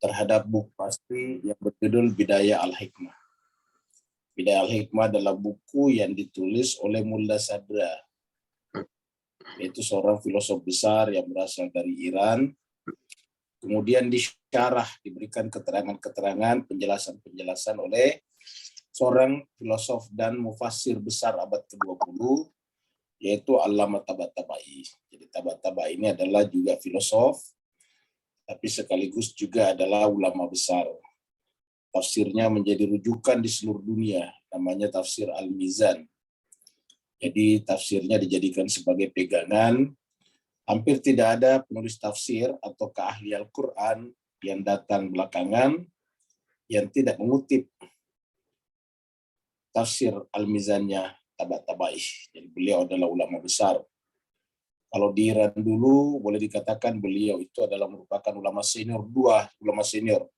terhadap buku asli yang berjudul Bidayah Al-Hikmah. Bidayah Al-Hikmah adalah buku yang ditulis oleh Mulla Sadra, yaitu seorang filosof besar yang berasal dari Iran. Kemudian disyarah, diberikan keterangan-keterangan, penjelasan-penjelasan oleh seorang filosof dan mufassir besar abad ke-20, yaitu Allamah Tabatabai. Jadi Tabatabai ini adalah juga filosof, tapi sekaligus juga adalah ulama besar. Tafsirnya menjadi rujukan di seluruh dunia, namanya tafsir Al-Mizan. Jadi tafsirnya dijadikan sebagai pegangan. Hampir tidak ada penulis tafsir atau ahli Al-Quran yang datang belakangan yang tidak mengutip tafsir Al-Mizannya Tabatabai. Jadi beliau adalah ulama besar. Kalau di Iran dulu boleh dikatakan beliau itu adalah merupakan ulama senior, dua ulama senior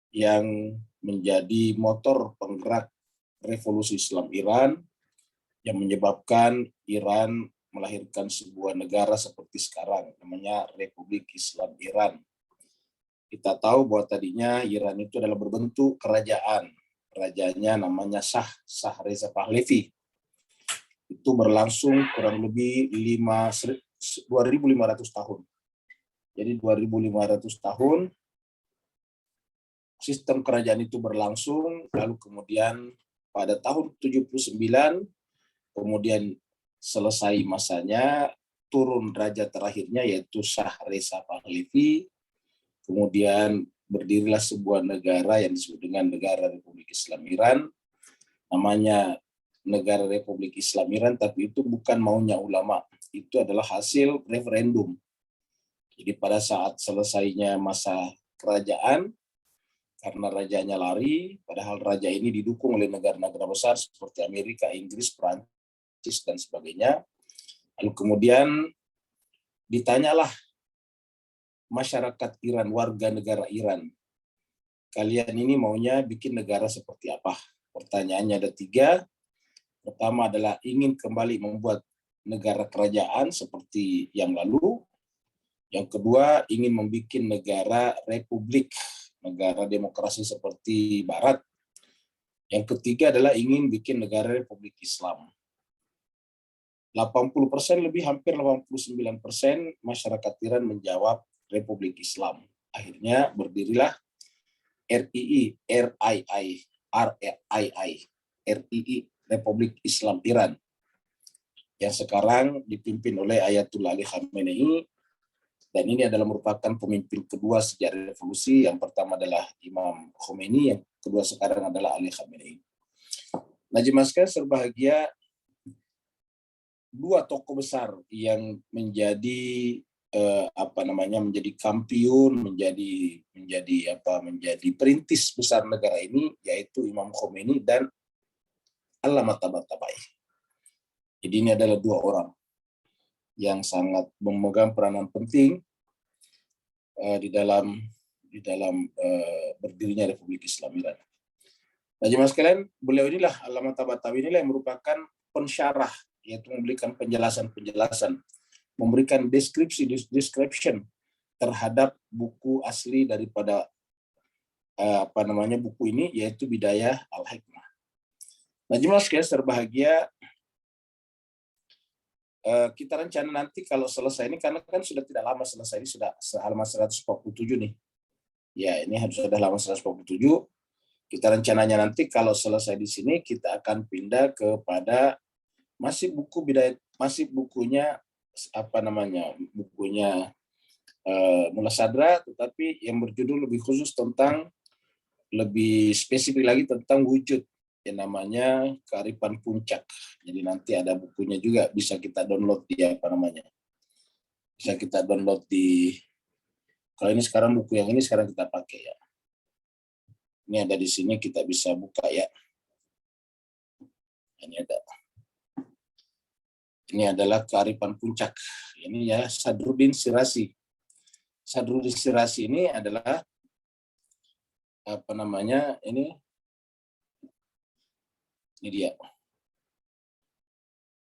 yang menjadi motor penggerak revolusi Islam Iran yang menyebabkan Iran melahirkan sebuah negara seperti sekarang, namanya Republik Islam Iran. Kita tahu bahwa tadinya Iran itu adalah berbentuk kerajaan. Rajanya namanya Shah Reza Pahlavi. Itu berlangsung kurang lebih 2.500 tahun. Jadi 2.500 tahun sistem kerajaan itu berlangsung, lalu kemudian pada tahun 79 kemudian selesai masanya, turun raja terakhirnya yaitu Shah Reza Pahlavi, kemudian berdirilah sebuah negara yang disebut dengan Negara Republik Islam Iran, namanya Negara Republik Islam Iran, tapi itu bukan maunya ulama, itu adalah hasil referendum. Jadi pada saat selesainya masa kerajaan, karena rajanya lari, padahal raja ini didukung oleh negara-negara besar seperti Amerika, Inggris, Prancis, dan sebagainya. Lalu kemudian ditanyalah masyarakat Iran, warga negara Iran, kalian ini maunya bikin negara seperti apa? Pertanyaannya ada 3. Pertama adalah ingin kembali membuat negara kerajaan seperti yang lalu. Yang kedua, ingin membuat negara republik, negara demokrasi seperti Barat. Yang ketiga adalah ingin bikin negara Republik Islam. 80% lebih, hampir 89% masyarakat Iran menjawab Republik Islam. Akhirnya berdirilah RII, Republik Islam Iran, yang sekarang dipimpin oleh Ayatullah Ali Khamenei. Dan ini adalah merupakan pemimpin kedua sejak revolusi. Yang pertama adalah Imam Khomeini, yang kedua sekarang adalah Ali Khamenei. Nah, jemaah sekalian berbahagia, 2 tokoh besar yang menjadi menjadi kampiun, menjadi perintis besar negara ini, yaitu Imam Khomeini dan Allamah Tabatabai. Jadi ini adalah 2 orang yang sangat memegang peranan penting di dalam berdirinya Republik Islam Iran. Nah, jemaah sekalian, beliau inilah, Allamah Tabatabai inilah yang merupakan pensyarah, yaitu memberikan penjelasan-penjelasan, memberikan description terhadap buku asli daripada buku ini, yaitu Bidayah Al-Hikmah. Nah, jemaah sekalian berbahagia, kita rencana nanti kalau selesai ini, karena kan sudah tidak lama selesai, ini sudah halaman 147 nih. Ya, ini harus sudah halaman 147. Kita rencananya nanti kalau selesai di sini, kita akan pindah kepada masih bukunya bukunya Mulla Sadra, tetapi yang berjudul lebih khusus tentang, lebih spesifik lagi tentang wujud, yang namanya Kearifan Puncak. Jadi nanti ada bukunya juga, bisa kita download di bisa kita download di, kalau ini sekarang buku yang ini sekarang kita pakai ya. Ini ada di sini, kita bisa buka ya. Ini ada. Ini adalah Kearifan Puncak. Ini ya Sadruddin Shirazi. Sadruddin Shirazi ini adalah ini dia.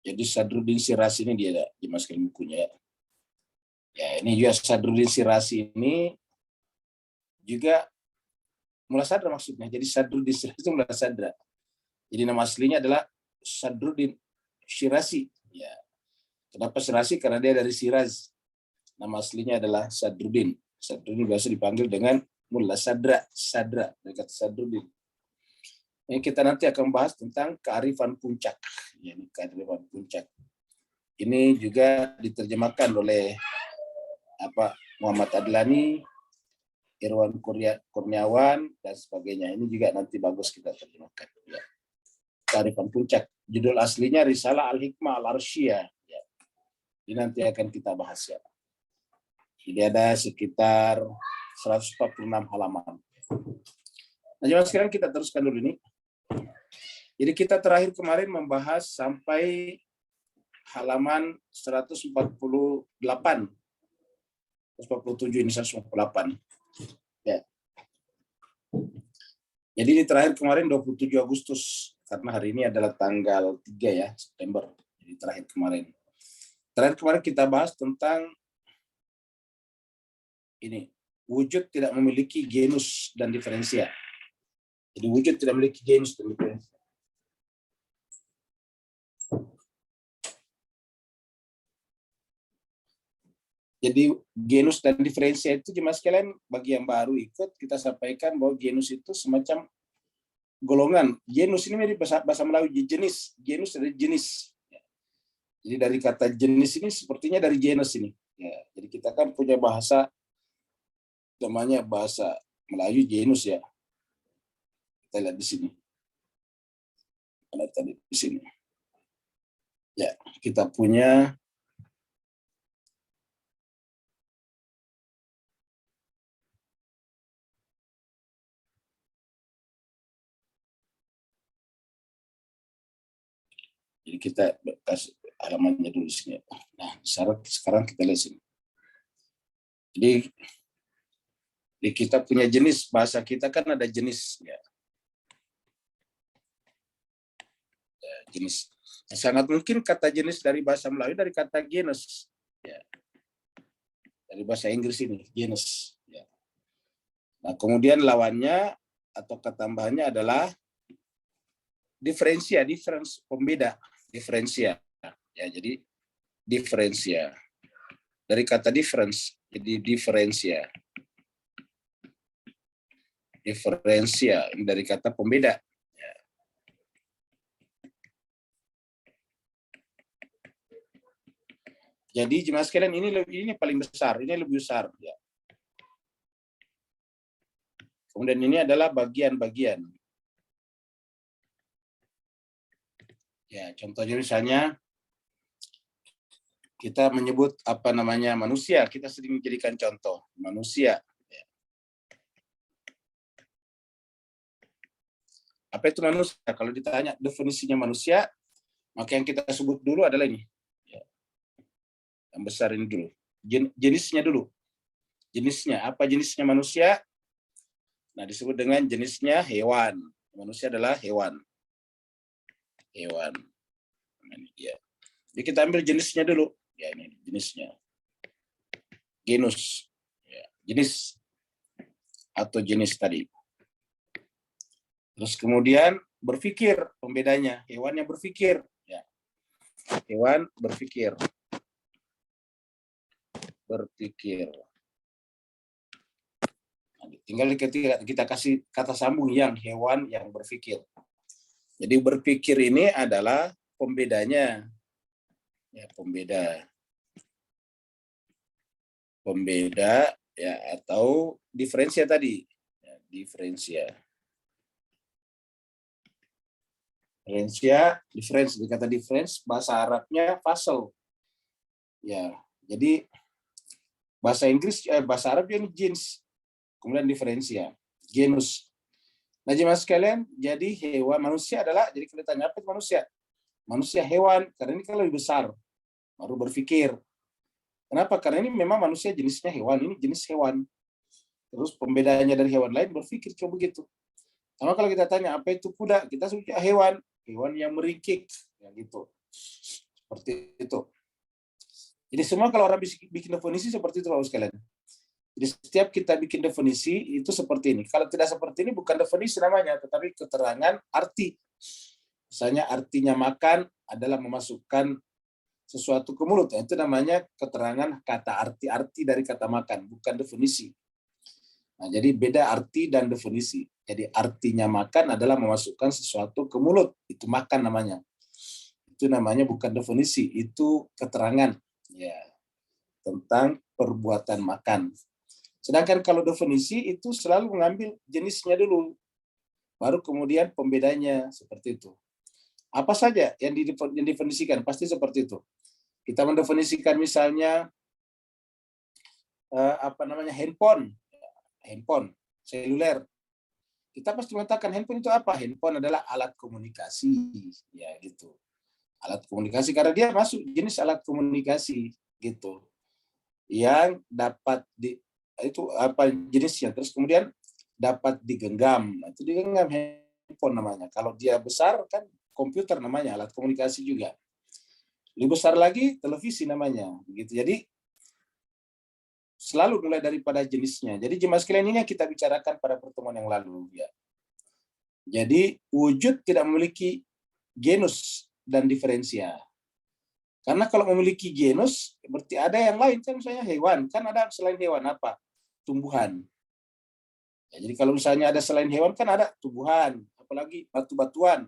Jadi Sadruddin Shirazi ini dia, dimasukin bukunya ya. Ya, ini juga Sadruddin Shirazi ini juga Mullah Sadra maksudnya. Jadi Sadruddin Shirazi itu Mullah Sadra. Jadi nama aslinya adalah Sadruddin Shirazi. Ya. Kenapa Shirazi? Karena dia dari Shiraz. Nama aslinya adalah Sadruddin. Sadruddin biasa dipanggil dengan Mullah Sadra. Sadra dari kata Sadruddin. Ini kita nanti akan bahas tentang kearifan puncak. Ya, ini kearifan puncak. Ini juga diterjemahkan oleh Muhammad Adlani, Irwan Kurniawan, dan sebagainya. Ini juga nanti bagus kita terjemahkan. Ya. Kearifan puncak. Judul aslinya Risalah Al-Hikmah Al-Arsyiyah. Ya. Ini nanti akan kita bahas ya. Jadi ada sekitar 146 halaman. Nah, jemaah sekalian kita teruskan dulu ini. Jadi kita terakhir kemarin membahas sampai halaman 147 ini 148. Ya. Jadi ini terakhir kemarin 27 Agustus karena hari ini adalah tanggal 3 ya September. Jadi terakhir kemarin. Terakhir kemarin kita bahas tentang ini, wujud tidak memiliki genus dan diferensia. Jadi wujud tidak memiliki genus dan diferensia. Jadi genus dan diferensia itu jemaah sekalian bagi yang baru ikut kita sampaikan bahwa genus itu semacam golongan. Genus ini mirip bahasa Melayu jenis, genus dari jenis. Jadi dari kata jenis ini sepertinya dari genus ini. Ya, jadi kita kan punya bahasa namanya bahasa Melayu genus ya. Kita lihat di sini. Ada tadi di sini. Ya, kita punya jadi kita kasih halamannya dulu di sini. Nah, sekarang kita lihat sini. Jadi kita punya jenis, bahasa kita kan ada jenis ya. Jenis. Sangat mungkin kata jenis dari bahasa Melayu dari kata genus ya. Dari bahasa Inggris ini genus ya. Nah, kemudian lawannya atau ketambahannya adalah diferensia, pembeda, diferensia. Ya, jadi diferensia. Dari kata difference jadi diferensia. Diferensia dari kata pembeda. Ya. Jadi jemaah sekalian ini paling besar, ini lebih besar ya. Kemudian ini adalah bagian-bagian. Ya, contohnya misalnya kita menyebut manusia, kita sering menjadikan contoh manusia. Ya. Apa itu manusia? Kalau ditanya definisinya manusia, maka yang kita sebut dulu adalah ini. Ya. Yang besar ini dulu. Jenisnya dulu. Jenisnya, apa jenisnya manusia? Nah, disebut dengan jenisnya hewan. Manusia adalah hewan. Hewan. Ya. Jadi kita ambil jenisnya dulu. Ya, ini jenisnya. Genus. Ya, jenis atau jenis tadi. Terus kemudian berpikir, pembedanya. Hewan yang berpikir. Ya. Hewan berpikir. Berpikir. Tinggal kita kasih kata sambung yang hewan yang berpikir. Jadi berpikir ini adalah pembedanya. Ya, pembeda ya atau diferensia tadi. Ya, diferensia. Diferensi kata difference bahasa Arabnya fasal. Ya, jadi bahasa Inggris bahasa Arab yang jeans. Kemudian diferensia, genus. Nah, jemaah sekalian, jadi hewan manusia adalah jadi kita tanya apa itu manusia? Manusia hewan karena ini kan lebih besar. Baru berpikir. Kenapa? Karena ini memang manusia jenisnya hewan, ini jenis hewan. Terus pembedanya dari hewan lain berpikir coba begitu. Sama kalau kita tanya apa itu kuda, kita sebut hewan yang meringkik, ya gitu. Seperti itu. Jadi semua kalau orang bikin definisi seperti itu Bapak sekalian. Jadi setiap kita bikin definisi itu seperti ini. Kalau tidak seperti ini bukan definisi namanya, tetapi keterangan arti. Misalnya artinya makan adalah memasukkan sesuatu ke mulut. Itu namanya keterangan kata arti dari kata makan, bukan definisi. Nah, jadi beda arti dan definisi. Jadi artinya makan adalah memasukkan sesuatu ke mulut. Itu makan namanya. Itu namanya bukan definisi, itu keterangan ya tentang perbuatan makan. Sedangkan kalau definisi itu selalu mengambil jenisnya dulu, baru kemudian pembedanya seperti itu. Apa saja yang didefinisikan pasti seperti itu. Kita mendefinisikan misalnya handphone seluler. Kita pasti mengatakan handphone itu apa? Handphone adalah alat komunikasi, ya gitu. Alat komunikasi karena dia masuk jenis alat komunikasi gitu. Yang dapat itu apa jenisnya, terus kemudian dapat digenggam, itu digenggam handphone namanya. Kalau dia besar kan komputer namanya, alat komunikasi juga. Lebih besar lagi televisi namanya, begitu. Jadi selalu mulai daripada jenisnya. Jadi jemaah sekalian, ini yang kita bicarakan pada pertemuan yang lalu ya. Jadi wujud tidak memiliki genus dan diferensia. Karena kalau memiliki genus berarti ada yang lain, kan misalnya hewan, kan ada selain hewan apa? Tumbuhan. Ya, jadi kalau misalnya ada selain hewan kan ada tumbuhan, apalagi batu-batuan.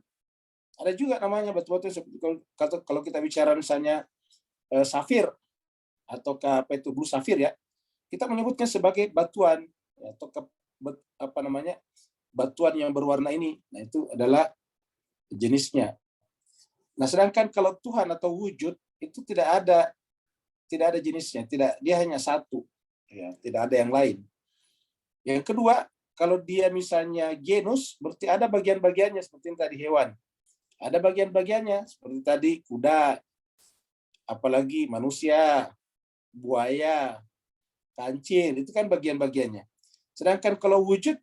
Ada juga namanya batu-batuan seperti kalau kita bicara misalnya safir atau apa itu blue safir ya, kita menyebutnya sebagai batuan ya, atau batuan yang berwarna ini. Nah itu adalah jenisnya. Nah sedangkan kalau Tuhan atau wujud itu tidak ada jenisnya, dia hanya satu. Ya, tidak ada yang lain. Yang kedua, kalau dia misalnya genus, berarti ada bagian-bagiannya seperti yang tadi hewan. Ada bagian-bagiannya seperti tadi kuda, apalagi manusia, buaya, kancil, itu kan bagian-bagiannya. Sedangkan kalau wujud,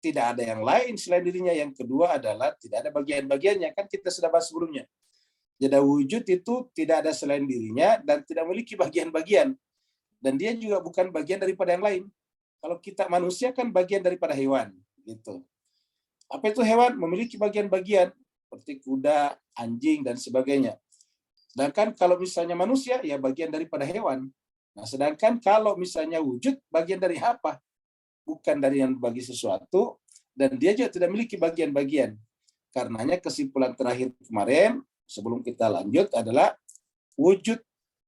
tidak ada yang lain selain dirinya. Yang kedua adalah tidak ada bagian-bagiannya. Kan kita sudah bahas sebelumnya. Jadi wujud itu tidak ada selain dirinya dan tidak memiliki bagian-bagian. Dan dia juga bukan bagian daripada yang lain. Kalau kita manusia kan bagian daripada hewan, gitu. Apa itu hewan? Memiliki bagian-bagian seperti kuda, anjing dan sebagainya. Sedangkan kalau misalnya manusia ya bagian daripada hewan. Nah, sedangkan kalau misalnya wujud bagian dari apa? Bukan dari yang bagi sesuatu dan dia juga tidak memiliki bagian-bagian. Karenanya kesimpulan terakhir kemarin sebelum kita lanjut adalah wujud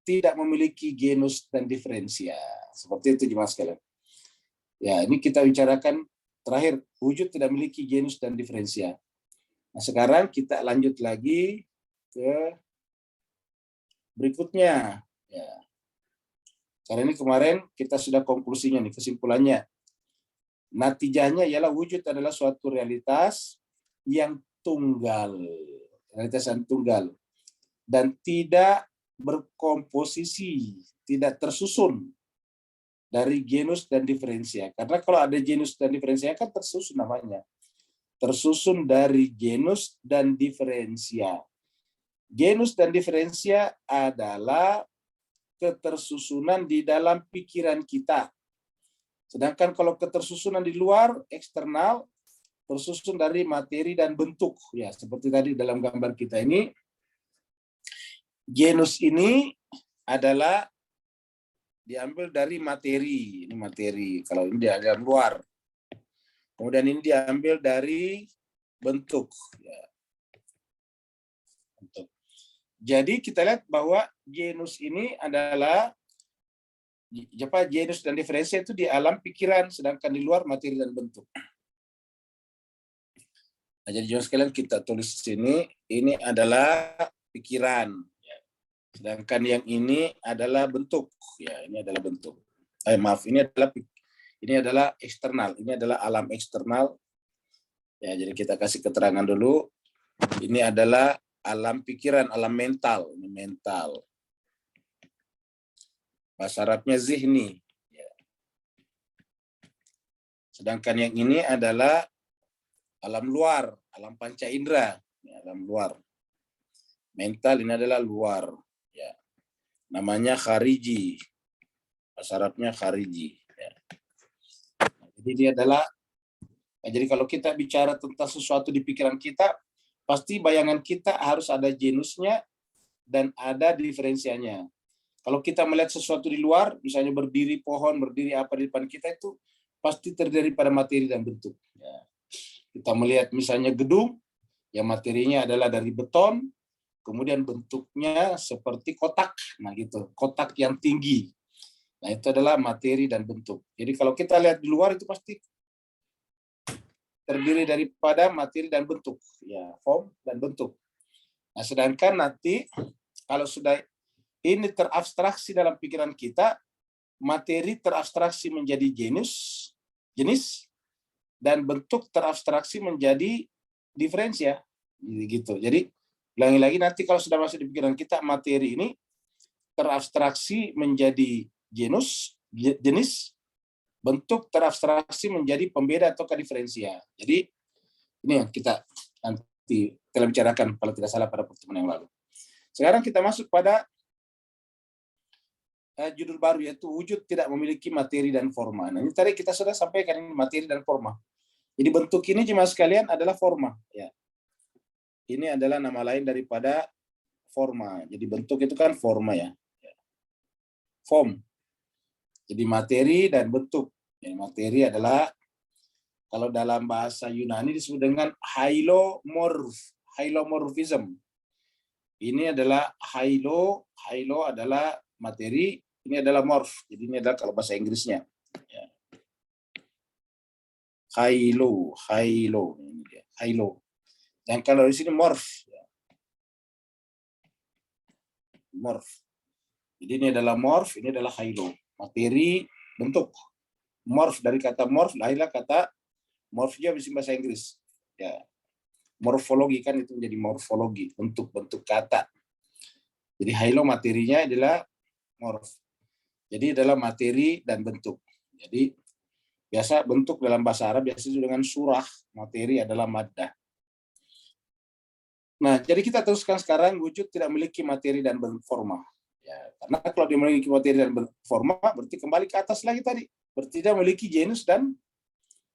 tidak memiliki genus dan diferensia. Seperti itu jemaah sekalian. Ya, ini kita bicarakan terakhir, wujud tidak memiliki genus dan diferensia. Nah, sekarang kita lanjut lagi ke berikutnya. Ya. Karena ini kemarin kita sudah konklusinya nih, kesimpulannya. Natijahnya ialah wujud adalah suatu realitas yang tunggal. Realitas yang tunggal. Dan tidak berkomposisi, tidak tersusun dari genus dan diferensia. Karena kalau ada genus dan diferensia kan tersusun namanya. Tersusun dari genus dan diferensia. Genus dan diferensia adalah ketersusunan di dalam pikiran kita. Sedangkan kalau ketersusunan di luar, eksternal, tersusun dari materi dan bentuk. Ya, seperti tadi dalam gambar kita ini, genus ini adalah diambil dari materi. Ini materi. Kalau ini di dalam luar. Kemudian ini diambil dari bentuk. Ya. Bentuk. Jadi kita lihat bahwa genus ini adalah genus dan diferensia itu di alam pikiran, sedangkan di luar materi dan bentuk. Nah, jadi jangan sekalian kita tulis di sini, ini adalah pikiran, sedangkan yang ini adalah bentuk. Ya, ini adalah bentuk. Ini adalah eksternal. Ini adalah alam eksternal. Ya, jadi kita kasih keterangan dulu. Ini adalah alam pikiran, alam mental. Ini mental. Bahasa Arabnya zihni. Ya. Sedangkan yang ini adalah alam luar, alam panca indera. Ya, alam luar. Mental ini adalah luar. Ya. Namanya khariji. Bahasa Arabnya khariji. Ya. Jadi dia adalah, jadi kalau kita bicara tentang sesuatu di pikiran kita, pasti bayangan kita harus ada genusnya dan ada diferensianya. Kalau kita melihat sesuatu di luar, misalnya berdiri pohon, berdiri apa di depan kita, itu pasti terdiri pada materi dan bentuk. Ya. Kita melihat misalnya gedung, yang materinya adalah dari beton, kemudian bentuknya seperti kotak, nah gitu, kotak yang tinggi. Nah itu adalah materi dan bentuk. Jadi kalau kita lihat di luar itu pasti terdiri daripada materi dan bentuk, ya, form dan bentuk. Nah sedangkan nanti kalau sudah ini terabstraksi dalam pikiran kita, materi terabstraksi menjadi jenis, dan bentuk terabstraksi menjadi diferensia, gitu. Jadi lagi-lagi nanti kalau sudah masuk di pikiran kita, materi ini terabstraksi menjadi jenis, bentuk terabstraksi menjadi pembeda atau diferensia. Jadi ini yang kita nanti telah bicarakan kalau tidak salah pada pertemuan yang lalu. Sekarang kita masuk pada judul baru, yaitu wujud tidak memiliki materi dan forma. Nah, ini tadi kita sudah sampaikan ini materi dan forma. Jadi bentuk ini jemaah sekalian adalah forma. Ya. Ini adalah nama lain daripada forma. Jadi bentuk itu kan forma ya. Form. Jadi materi dan bentuk. Ya, materi adalah kalau dalam bahasa Yunani disebut dengan hylomorphism. Ini adalah hylo adalah materi, ini adalah morph. Jadi ini adalah kalau bahasa Inggrisnya. Ya. Hylo. Ini dia. Hylo. Dan kalau di sini morph. Ya. Morph. Jadi ini adalah morph, ini adalah hylo. Materi, bentuk. Morph, dari kata morph, lahirlah kata morph juga bisa bahasa Inggris. Ya. Morfologi kan itu menjadi morfologi, bentuk-bentuk kata. Jadi hylo materinya adalah morph. Jadi adalah materi dan bentuk. Jadi biasa bentuk dalam bahasa Arab biasa dengan surah, materi adalah maddah. Nah, jadi kita teruskan sekarang wujud tidak memiliki materi dan forma. Ya, karena kalau dia memiliki materi dan forma, berarti kembali ke atas lagi tadi. Berarti dia memiliki genus dan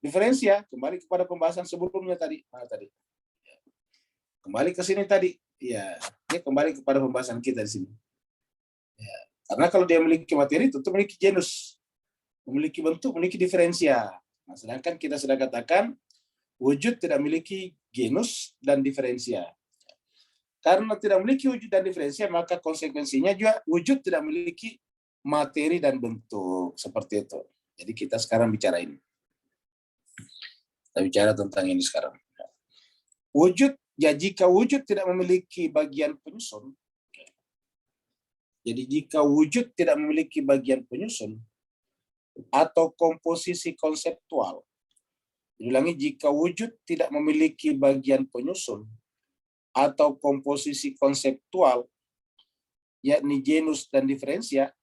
diferensia. Kembali kepada pembahasan sebelumnya tadi. Nah, tadi. Kembali ke sini tadi. Ya, dia kembali kepada pembahasan kita di sini. Ya. Karena kalau dia memiliki materi, tentu memiliki genus, memiliki bentuk, memiliki diferensia. Nah, sedangkan kita sudah katakan wujud tidak memiliki genus dan diferensia. Karena tidak memiliki wujud dan diferensia, maka konsekuensinya juga wujud tidak memiliki materi dan bentuk. Seperti itu. Jadi kita sekarang bicara ini. Kita bicara tentang ini sekarang. Wujud, ya jika wujud tidak memiliki bagian penyusun, jadi jika wujud tidak memiliki bagian penyusun atau komposisi konseptual, diulangi, jika wujud tidak memiliki bagian penyusun atau komposisi konseptual, yakni genus dan diferensia,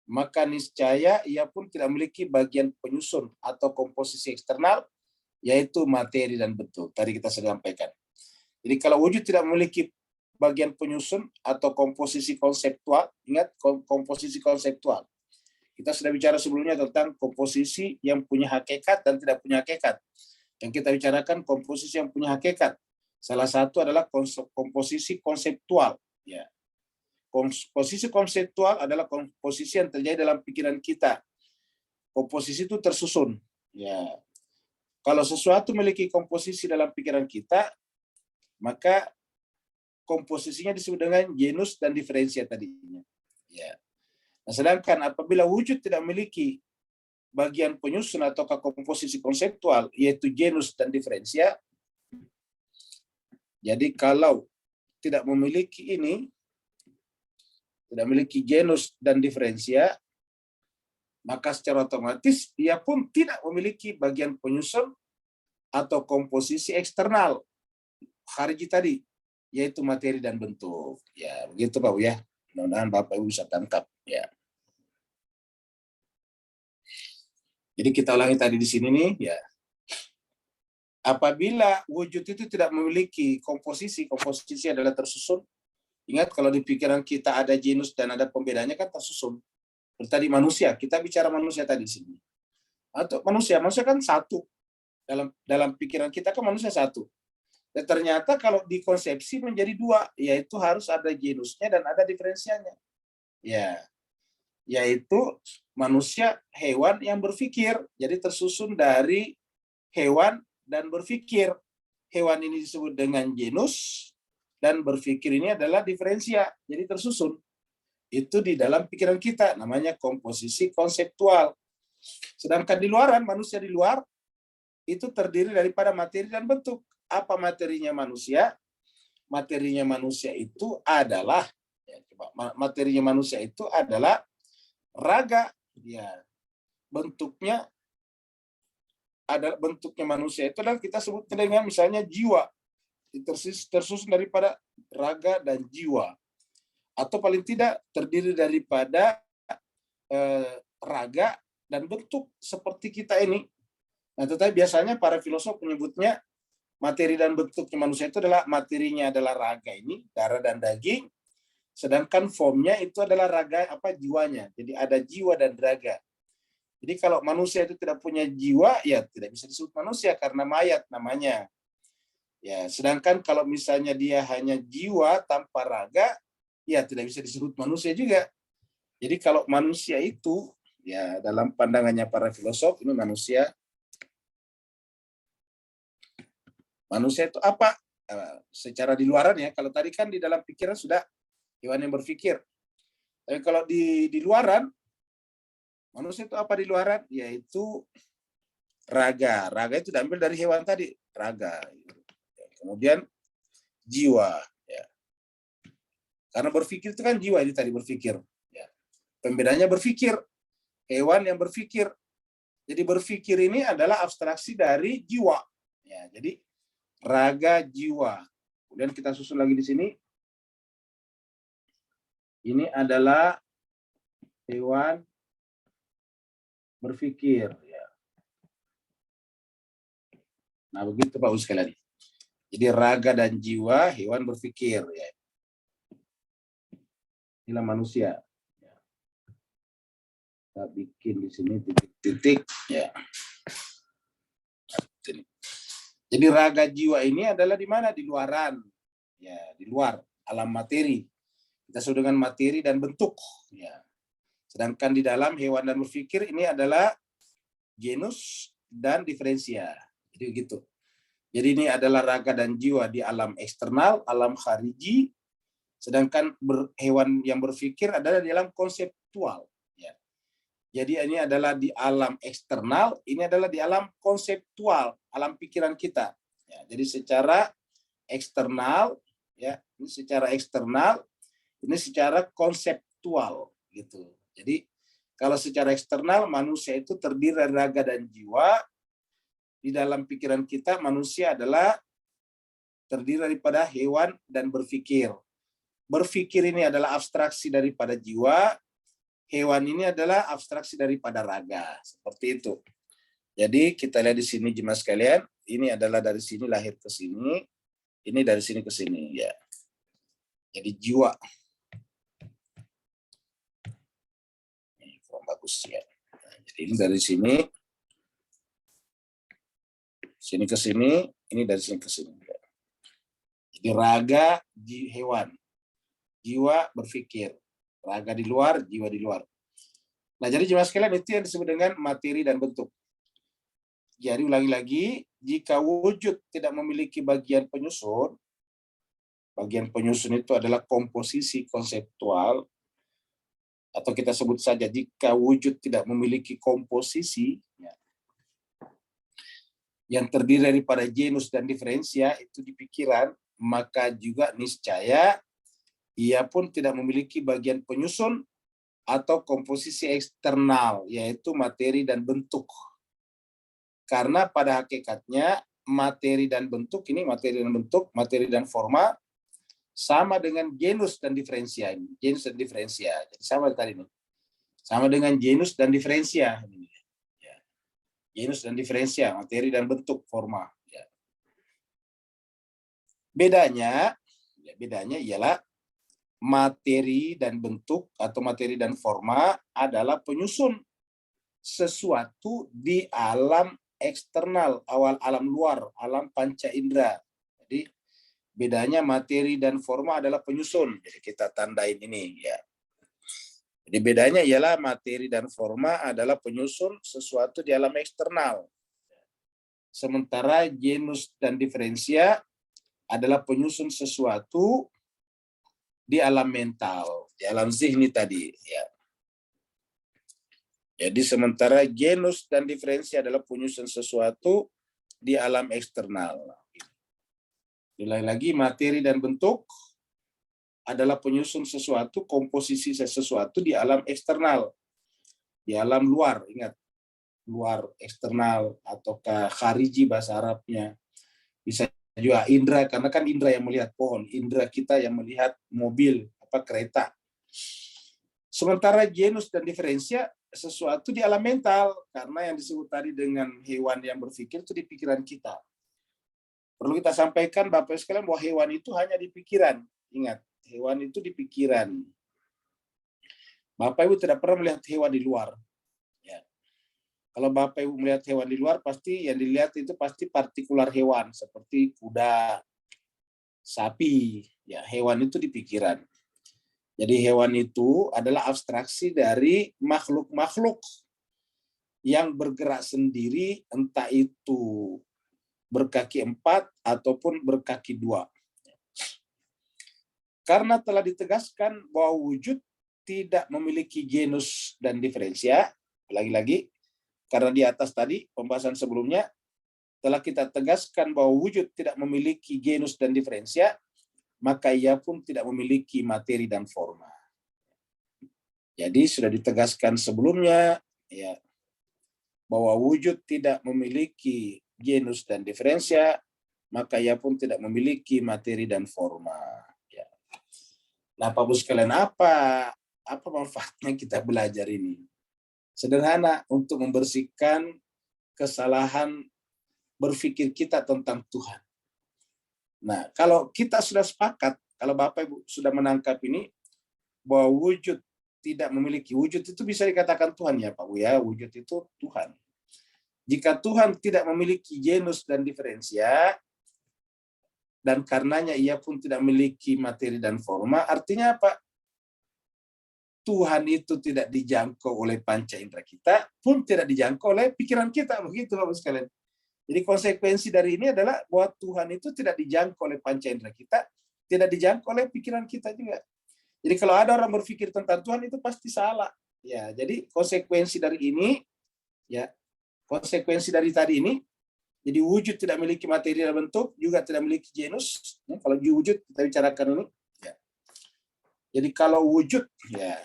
maka niscaya ia pun tidak memiliki bagian penyusun atau komposisi eksternal, yaitu materi dan bentuk. Tadi kita sudah sampaikan. Jadi kalau wujud tidak memiliki bagian penyusun atau komposisi konseptual, ingat komposisi konseptual. Kita sudah bicara sebelumnya tentang komposisi yang punya hakikat dan tidak punya hakikat. Yang kita bicarakan komposisi yang punya hakikat. Salah satu adalah komposisi konseptual. Ya. Komposisi konseptual adalah komposisi yang terjadi dalam pikiran kita. Komposisi itu tersusun. Ya. Kalau sesuatu memiliki komposisi dalam pikiran kita, maka komposisinya disebut dengan genus dan diferensia tadinya. Ya. Nah, sedangkan apabila wujud tidak memiliki bagian penyusun atau komposisi konseptual, yaitu genus dan diferensia, jadi kalau tidak memiliki ini, tidak memiliki genus dan diferensia, maka secara otomatis ia pun tidak memiliki bagian penyusun atau komposisi eksternal, khariji tadi, yaitu materi dan bentuk. Ya, begitu Pak ya. Mudah-mudahan Bapak Ibu bisa tangkap ya. Jadi kita ulangi tadi di sini nih ya. Apabila wujud itu tidak memiliki komposisi adalah tersusun. Ingat kalau di pikiran kita ada genus dan ada pembedanya kan tersusun. Tadi manusia, kita bicara manusia tadi di sini. Atau manusia kan satu. Dalam pikiran kita kan manusia satu. Dan ternyata kalau dikonsepsi menjadi dua, yaitu harus ada genusnya dan ada diferensianya. Ya, yaitu manusia hewan yang berpikir. Jadi tersusun dari hewan dan berpikir. Hewan ini disebut dengan genus dan berpikir ini adalah diferensia. Jadi tersusun. Itu di dalam pikiran kita, namanya komposisi konseptual. Sedangkan di luaran, manusia di luar, itu terdiri daripada materi dan bentuk. Apa materinya manusia? Materinya manusia itu adalah, materinya manusia itu adalah raga. Ya, bentuknya manusia itu adalah kita sebut dengan misalnya jiwa. Tersusun daripada raga dan jiwa. Atau paling tidak terdiri daripada raga dan bentuk seperti kita ini. Nah, tetapi biasanya para filosof menyebutnya materi dan bentuknya manusia itu adalah materinya adalah raga ini, darah dan daging, sedangkan formnya itu adalah raga jiwanya. Jadi ada jiwa dan raga. Jadi kalau manusia itu tidak punya jiwa, ya tidak bisa disebut manusia karena mayat namanya. Ya, sedangkan kalau misalnya dia hanya jiwa tanpa raga, ya tidak bisa disebut manusia juga. Jadi kalau manusia itu, ya dalam pandangannya para filosof, ini manusia itu apa? Secara di luaran ya, kalau tadi kan di dalam pikiran sudah hewan yang berpikir. Tapi kalau di luaran, manusia itu apa di luaran? Yaitu raga. Raga itu diambil dari hewan tadi, raga. Kemudian jiwa. Karena berpikir itu kan jiwa ini tadi berpikir. Ya. Pembedanya berpikir. Hewan yang berpikir. Jadi berpikir ini adalah abstraksi dari jiwa. Ya, jadi raga jiwa. Kemudian kita susun lagi di sini. Ini adalah hewan berpikir. Ya. Nah begitu Pak sekalian. Jadi raga dan jiwa hewan berpikir. Ya. Inilah manusia. Kita bikin di sini titik-titik. Ya. Jadi raga jiwa ini adalah di mana? Di luaran. Ya, di luar alam materi. Kita sebut dengan materi dan bentuk. Ya. Sedangkan di dalam hewan dan berpikir ini adalah genus dan diferensia. Jadi begitu. Jadi ini adalah raga dan jiwa di alam eksternal, alam khariji. Sedangkan hewan yang berpikir adalah di alam konseptual. Ya. Jadi ini adalah di alam eksternal, ini adalah di alam konseptual, alam pikiran kita. Ya, jadi secara eksternal, ya, ini secara eksternal, ini secara konseptual, gitu. Jadi kalau secara eksternal manusia itu terdiri dari raga dan jiwa. Di dalam pikiran kita manusia adalah terdiri daripada hewan dan berpikir. Berpikir ini adalah abstraksi daripada jiwa, hewan ini adalah abstraksi daripada raga. Seperti itu. Jadi kita lihat di sini jemaah sekalian, ini adalah dari sini lahir ke sini, ini dari sini ke sini. Ya. Jadi jiwa. Ini bagus ya. Jadi ini dari sini ke sini, ini dari sini ke sini. Jadi raga hewan. Jiwa berpikir, raga di luar, jiwa di luar. Nah, jadi jemaah sekalian itu yang disebut dengan materi dan bentuk. Jadi ulangi lagi, jika wujud tidak memiliki bagian penyusun itu adalah komposisi konseptual, atau kita sebut saja jika wujud tidak memiliki komposisi, ya, yang terdiri daripada genus dan diferensia itu di pikiran, maka juga niscaya ia pun tidak memiliki bagian penyusun atau komposisi eksternal, yaitu materi dan bentuk. Karena pada hakikatnya materi dan bentuk ini, materi dan forma sama dengan genus dan diferensia ini. Genus dan diferensia. Jadi sama tadi ini. Sama dengan genus dan diferensia. Ya. Genus dan diferensia, materi dan bentuk, forma. Ya. Bedanya ialah materi dan bentuk atau materi dan forma adalah penyusun sesuatu di alam eksternal, alam luar, alam panca indera. Jadi bedanya materi dan forma adalah penyusun. Jadi kita tandain ini ya. Jadi bedanya ialah materi dan forma adalah penyusun sesuatu di alam eksternal. Sementara genus dan diferensia adalah penyusun sesuatu di alam mental, di alam zihni tadi ya. Jadi sementara genus dan diferensia adalah penyusun sesuatu di alam eksternal. Nilai lagi materi dan bentuk adalah penyusun sesuatu, komposisi sesuatu di alam eksternal, di alam luar. Ingat, luar eksternal ataukah khariji bahasa Arabnya. Bisa juga indra, karena kan indra yang melihat pohon, indra kita yang melihat mobil, kereta. Sementara genus dan diferensia sesuatu di alam mental, karena yang disebut tadi dengan hewan yang berpikir itu di pikiran kita. Perlu kita sampaikan Bapak sekalian bahwa hewan itu hanya di pikiran. Ingat, hewan itu di pikiran. Bapak Ibu tidak pernah melihat hewan di luar. Ya. Kalau Bapak Ibu melihat hewan di luar, pasti yang dilihat itu pasti partikular hewan, seperti kuda, sapi. Ya, hewan itu di pikiran. Jadi hewan itu adalah abstraksi dari makhluk-makhluk yang bergerak sendiri, entah itu berkaki 4 ataupun berkaki 2. Karena telah ditegaskan bahwa wujud tidak memiliki genus dan diferensia, lagi-lagi, karena di atas tadi, pembahasan sebelumnya, telah kita tegaskan bahwa wujud tidak memiliki genus dan diferensia, maka ia pun tidak memiliki materi dan forma. Jadi sudah ditegaskan sebelumnya ya bahwa wujud tidak memiliki genus dan diferensia, maka ia pun tidak memiliki materi dan forma. Ya. Nah, Bapak Ibu sekalian, apa manfaatnya kita belajar ini? Sederhana, untuk membersihkan kesalahan berpikir kita tentang Tuhan. Nah, kalau kita sudah sepakat, kalau Bapak Ibu sudah menangkap ini, bahwa wujud tidak memiliki, wujud itu bisa dikatakan Tuhan ya Pak Bu ya, wujud itu Tuhan. Jika Tuhan tidak memiliki genus dan diferensia, dan karenanya ia pun tidak memiliki materi dan forma, artinya apa? Tuhan itu tidak dijangkau oleh panca indera kita, pun tidak dijangkau oleh pikiran kita, begitu Bapak sekalian. Jadi konsekuensi dari ini adalah bahwa Tuhan itu tidak dijangkau oleh panca indera kita, tidak dijangkau oleh pikiran kita juga. Jadi kalau ada orang berpikir tentang Tuhan itu pasti salah. Ya, jadi konsekuensi dari ini, ya, konsekuensi dari tadi ini, jadi wujud tidak memiliki materi dan bentuk, juga tidak memiliki genus. Ya, kalau wujud kita bicarakan ini. Ya. Jadi kalau wujud, ya,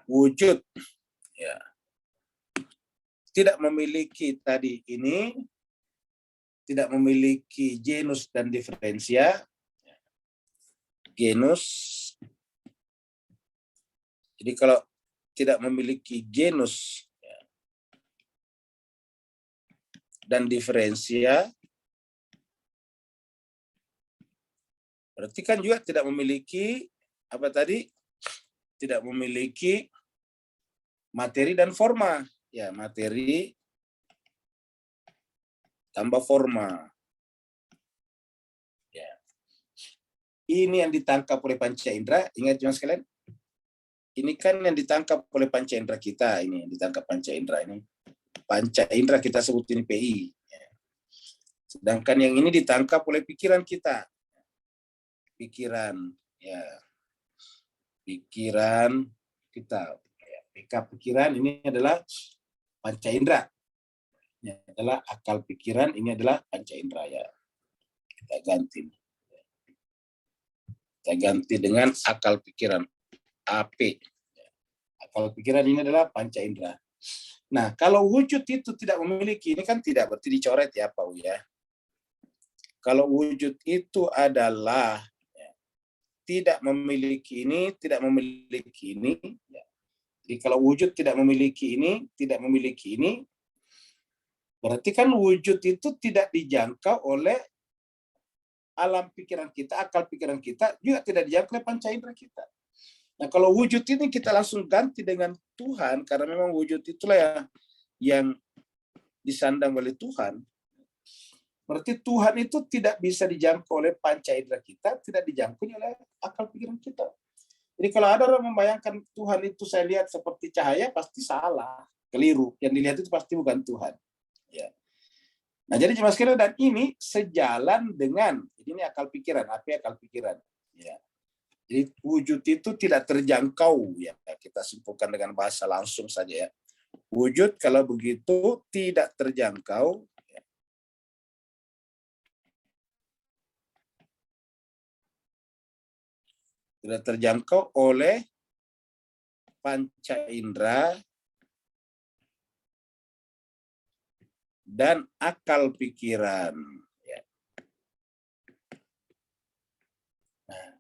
wujud, ya, tidak memiliki tadi ini, tidak memiliki genus dan diferensia. Genus, jadi kalau tidak memiliki genus dan diferensia, berarti kan juga tidak memiliki apa tadi? Tidak memiliki materi dan forma. Ya, materi tambah forma. Ya. Ini yang ditangkap oleh panca indera, ingat Mas sekalian? Ini kan yang ditangkap oleh panca indera kita, ini yang ditangkap panca indera ini. Panca indera kita sebut ini PI. Sedangkan yang ini ditangkap oleh pikiran kita. Pikiran, ya. Pikiran kita. PK pikiran ini adalah panca indera. Ini adalah akal pikiran, ini adalah panca indera ya. Kita ganti. Kita ganti dengan akal pikiran. AP. Akal pikiran ini adalah panca indera. Nah, kalau wujud itu tidak memiliki, ini kan tidak berarti dicoret ya Pak ya. Kalau wujud itu adalah ya, tidak memiliki ini, tidak memiliki ini. Ya. Jadi kalau wujud tidak memiliki ini, tidak memiliki ini, berarti kan wujud itu tidak dijangkau oleh alam pikiran kita, akal pikiran kita juga tidak dijangkau oleh panca indera kita. Nah, kalau wujud ini kita langsung ganti dengan Tuhan, karena memang wujud itulah yang disandang oleh Tuhan. Berarti Tuhan itu tidak bisa dijangkau oleh panca indera kita, tidak dijangkau oleh akal pikiran kita. Jadi kalau ada orang membayangkan Tuhan itu saya lihat seperti cahaya, pasti salah, keliru. Yang dilihat itu pasti bukan Tuhan. Ya. Nah, jadi jemaah sekalian, dan ini sejalan dengan, ini akal pikiran, apa akal pikiran? Ya. Jadi wujud itu tidak terjangkau, ya kita simpulkan dengan bahasa langsung saja ya. Wujud kalau begitu tidak terjangkau, ya. Tidak terjangkau oleh panca indera dan akal pikiran. Ya. Nah,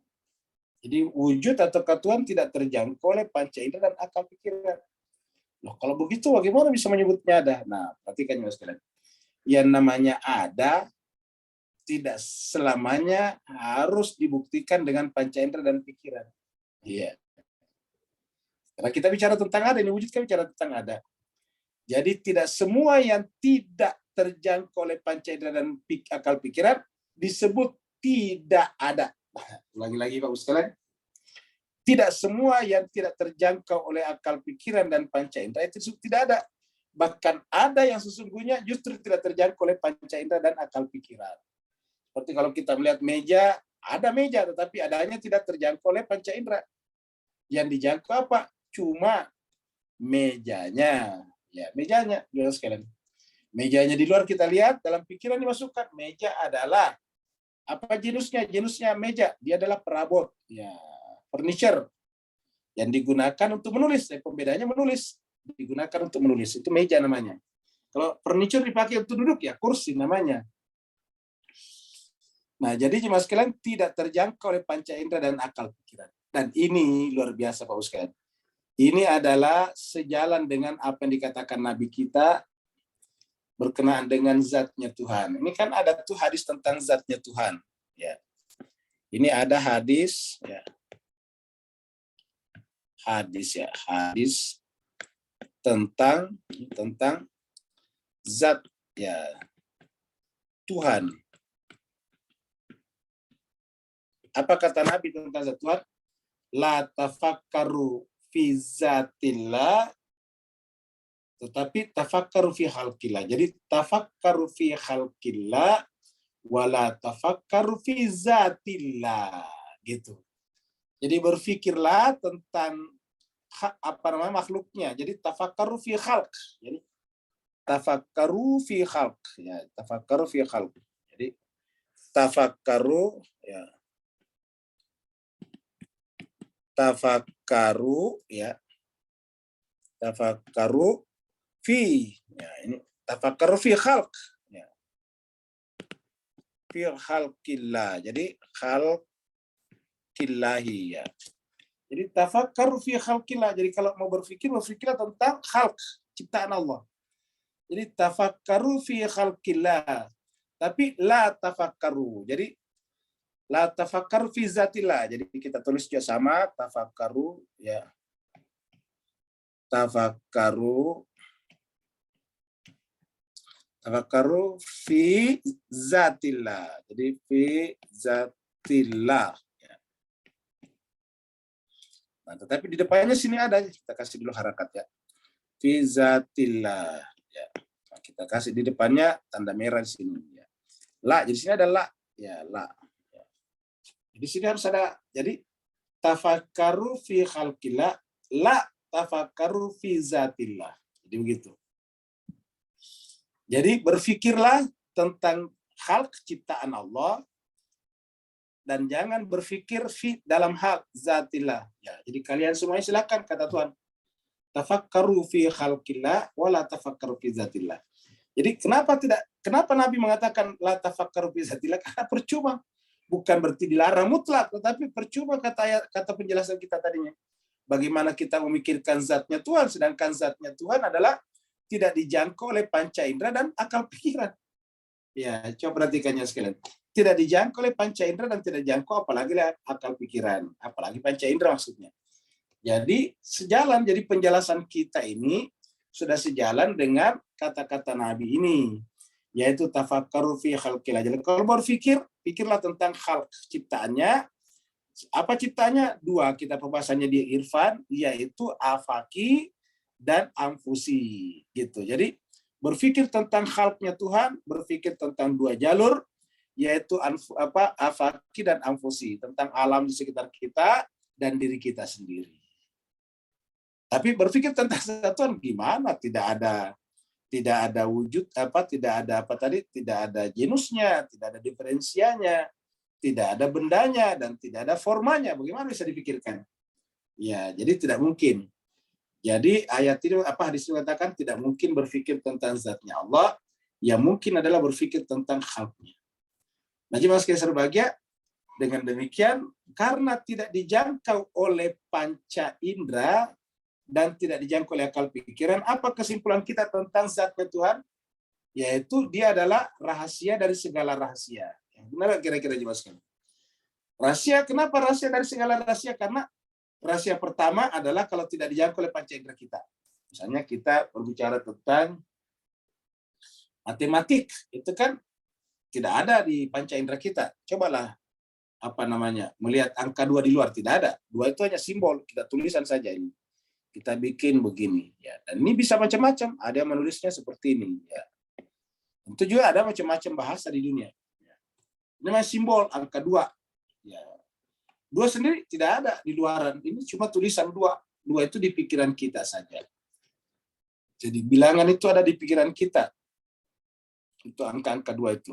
jadi wujud atau Tuhan tidak terjangkau oleh panca indera dan akal pikiran. Loh, kalau begitu bagaimana bisa menyebutnya ada? Nah, perhatikan ya sekalian. Yang namanya ada tidak selamanya harus dibuktikan dengan panca indera dan pikiran. Iya. Karena kita bicara tentang ada, ini wujud kita bicara tentang ada. Jadi tidak semua yang tidak terjangkau oleh panca indera dan akal pikiran disebut tidak ada. Ulangi-lagi Pak sekalian. Tidak semua yang tidak terjangkau oleh akal pikiran dan panca indera itu disebut tidak ada. Bahkan ada yang sesungguhnya justru tidak terjangkau oleh panca indera dan akal pikiran. Seperti kalau kita melihat meja, ada meja tetapi adanya tidak terjangkau oleh panca indera. Yang dijangkau apa? Cuma mejanya. Ya, mejanya, jelas sekalian. Mejanya di luar kita lihat, dalam pikiran dimasukkan. Meja adalah apa jenisnya? Jenisnya meja. Dia adalah perabot. Ya, furniture yang digunakan untuk menulis. Pembedanya menulis. Digunakan untuk menulis. Itu meja namanya. Kalau furniture dipakai untuk duduk, ya kursi namanya. Nah, jadi jemaah sekalian tidak terjangkau oleh panca indera dan akal pikiran. Dan ini luar biasa Pak sekalian. Ini adalah sejalan dengan apa yang dikatakan Nabi kita berkenaan dengan zatnya Tuhan. Ini kan ada tuh hadis tentang zatnya Tuhan. Ya. Ini ada hadis, ya. Hadis tentang zat ya Tuhan. Apa kata Nabi tentang zat Tuhan? La tafakkaru fi zatillah, tetapi tafakkaru fi khalqillah. Jadi tafakkaru fi khalqillah wala tafakkaru fi zatillah, gitu. Jadi berfikirlah tentang makhluknya. Jadi tafakkaru fi khalq. Jadi tafakkaru fi khalq, ya, tafakkaru fi khalq. Jadi tafakkaru, ya. Tafakkaru, ya. Tafakkaru fi, ya, ini tafakkaru fi khalq, ya. Fi khalqillah. Jadi khalqillahi, ya. Jadi tafakkaru fi khalqillah. Jadi kalau mau berfikirlah tentang khalq, ciptaan Allah. Jadi tafakkaru fi khalqillah. Tapi la tafakkaru. Jadi la tafakkaru fi zatillah. Jadi kita tulis juga sama, tafakkaru, ya. Tafakkaru fi zatillah. Jadi fi zatillah. Ya. Nah, tetapi di depannya sini ada, kita kasih dulu harakat ya. Fi zatillah. Ya. Nah, kita kasih di depannya tanda merah di sini. Ya. La, jadi sini ada la. Ya, la. Ya. Di sini harus ada. Jadi tafakkaru fi khalqillah, la tafakkaru fi zatillah. Jadi begitu. Jadi berfikirlah tentang hal ciptaan Allah dan jangan berfikir dalam hal zatillah. Ya, jadi kalian semuanya silakan kata Tuhan. Tafakkaru fi khalqillah wala tafakkaru fi zatillah. Jadi kenapa Nabi mengatakan la tafakkaru fi zatillah? Karena percuma. Bukan berarti dilarang mutlak, tetapi percuma kata penjelasan kita tadinya. Bagaimana kita memikirkan zatnya Tuhan, sedangkan zatnya Tuhan adalah tidak dijangkau oleh panca indera dan akal pikiran. Ya, coba perhatikannya sekalian. tidak dijangkau oleh panca indera dan tidak dijangkau apalagi oleh akal pikiran, apalagi panca indera maksudnya. Jadi sejalan, jadi penjelasan kita ini sudah sejalan dengan kata-kata Nabi ini, yaitu tafakkaru fi khalqil ajal. Kalau berpikir, pikirlah tentang khalq ciptaannya. Apa ciptanya? Dua, kita pembahasannya di Irfan, yaitu afaki dan anfusi gitu. Jadi berpikir tentang khalqnya Tuhan, berpikir tentang dua jalur, yaitu afaki dan anfusi, tentang alam di sekitar kita dan diri kita sendiri. Tapi berpikir tentang kesatuan gimana? Tidak ada wujud tidak ada genusnya, tidak ada diferensianya, tidak ada bendanya dan tidak ada formanya. Bagaimana bisa dipikirkan? Ya, jadi tidak mungkin. Jadi ayat ini hadis ini mengatakan tidak mungkin berpikir tentang zatnya Allah, yang mungkin adalah berpikir tentang khalqnya. Nah, jemaah sekalian berbahagia, dengan demikian karena tidak dijangkau oleh panca indera dan tidak dijangkau oleh akal pikiran, apa kesimpulan kita tentang zatnya Tuhan? Yaitu dia adalah rahasia dari segala rahasia. Benar kira-kira jemaah sekalian? Rahasia, kenapa rahasia dari segala rahasia? Karena rahasia pertama adalah kalau tidak dijangkau oleh panca indera kita. Misalnya kita berbicara tentang matematik, itu kan tidak ada di panca indera kita. Cobalah melihat angka 2 di luar, tidak ada. 2 itu hanya simbol, kita tulisan saja ini. Kita bikin begini, ya. Dan ini bisa macam-macam. Ada yang menulisnya seperti ini, ya. Tentu juga ada macam-macam bahasa di dunia. Ya. Ini namanya simbol angka 2. Ya. 2 sendiri tidak ada di luaran. Ini cuma tulisan 2. 2 itu di pikiran kita saja. Jadi bilangan itu ada di pikiran kita. Itu angka-angka 2 itu.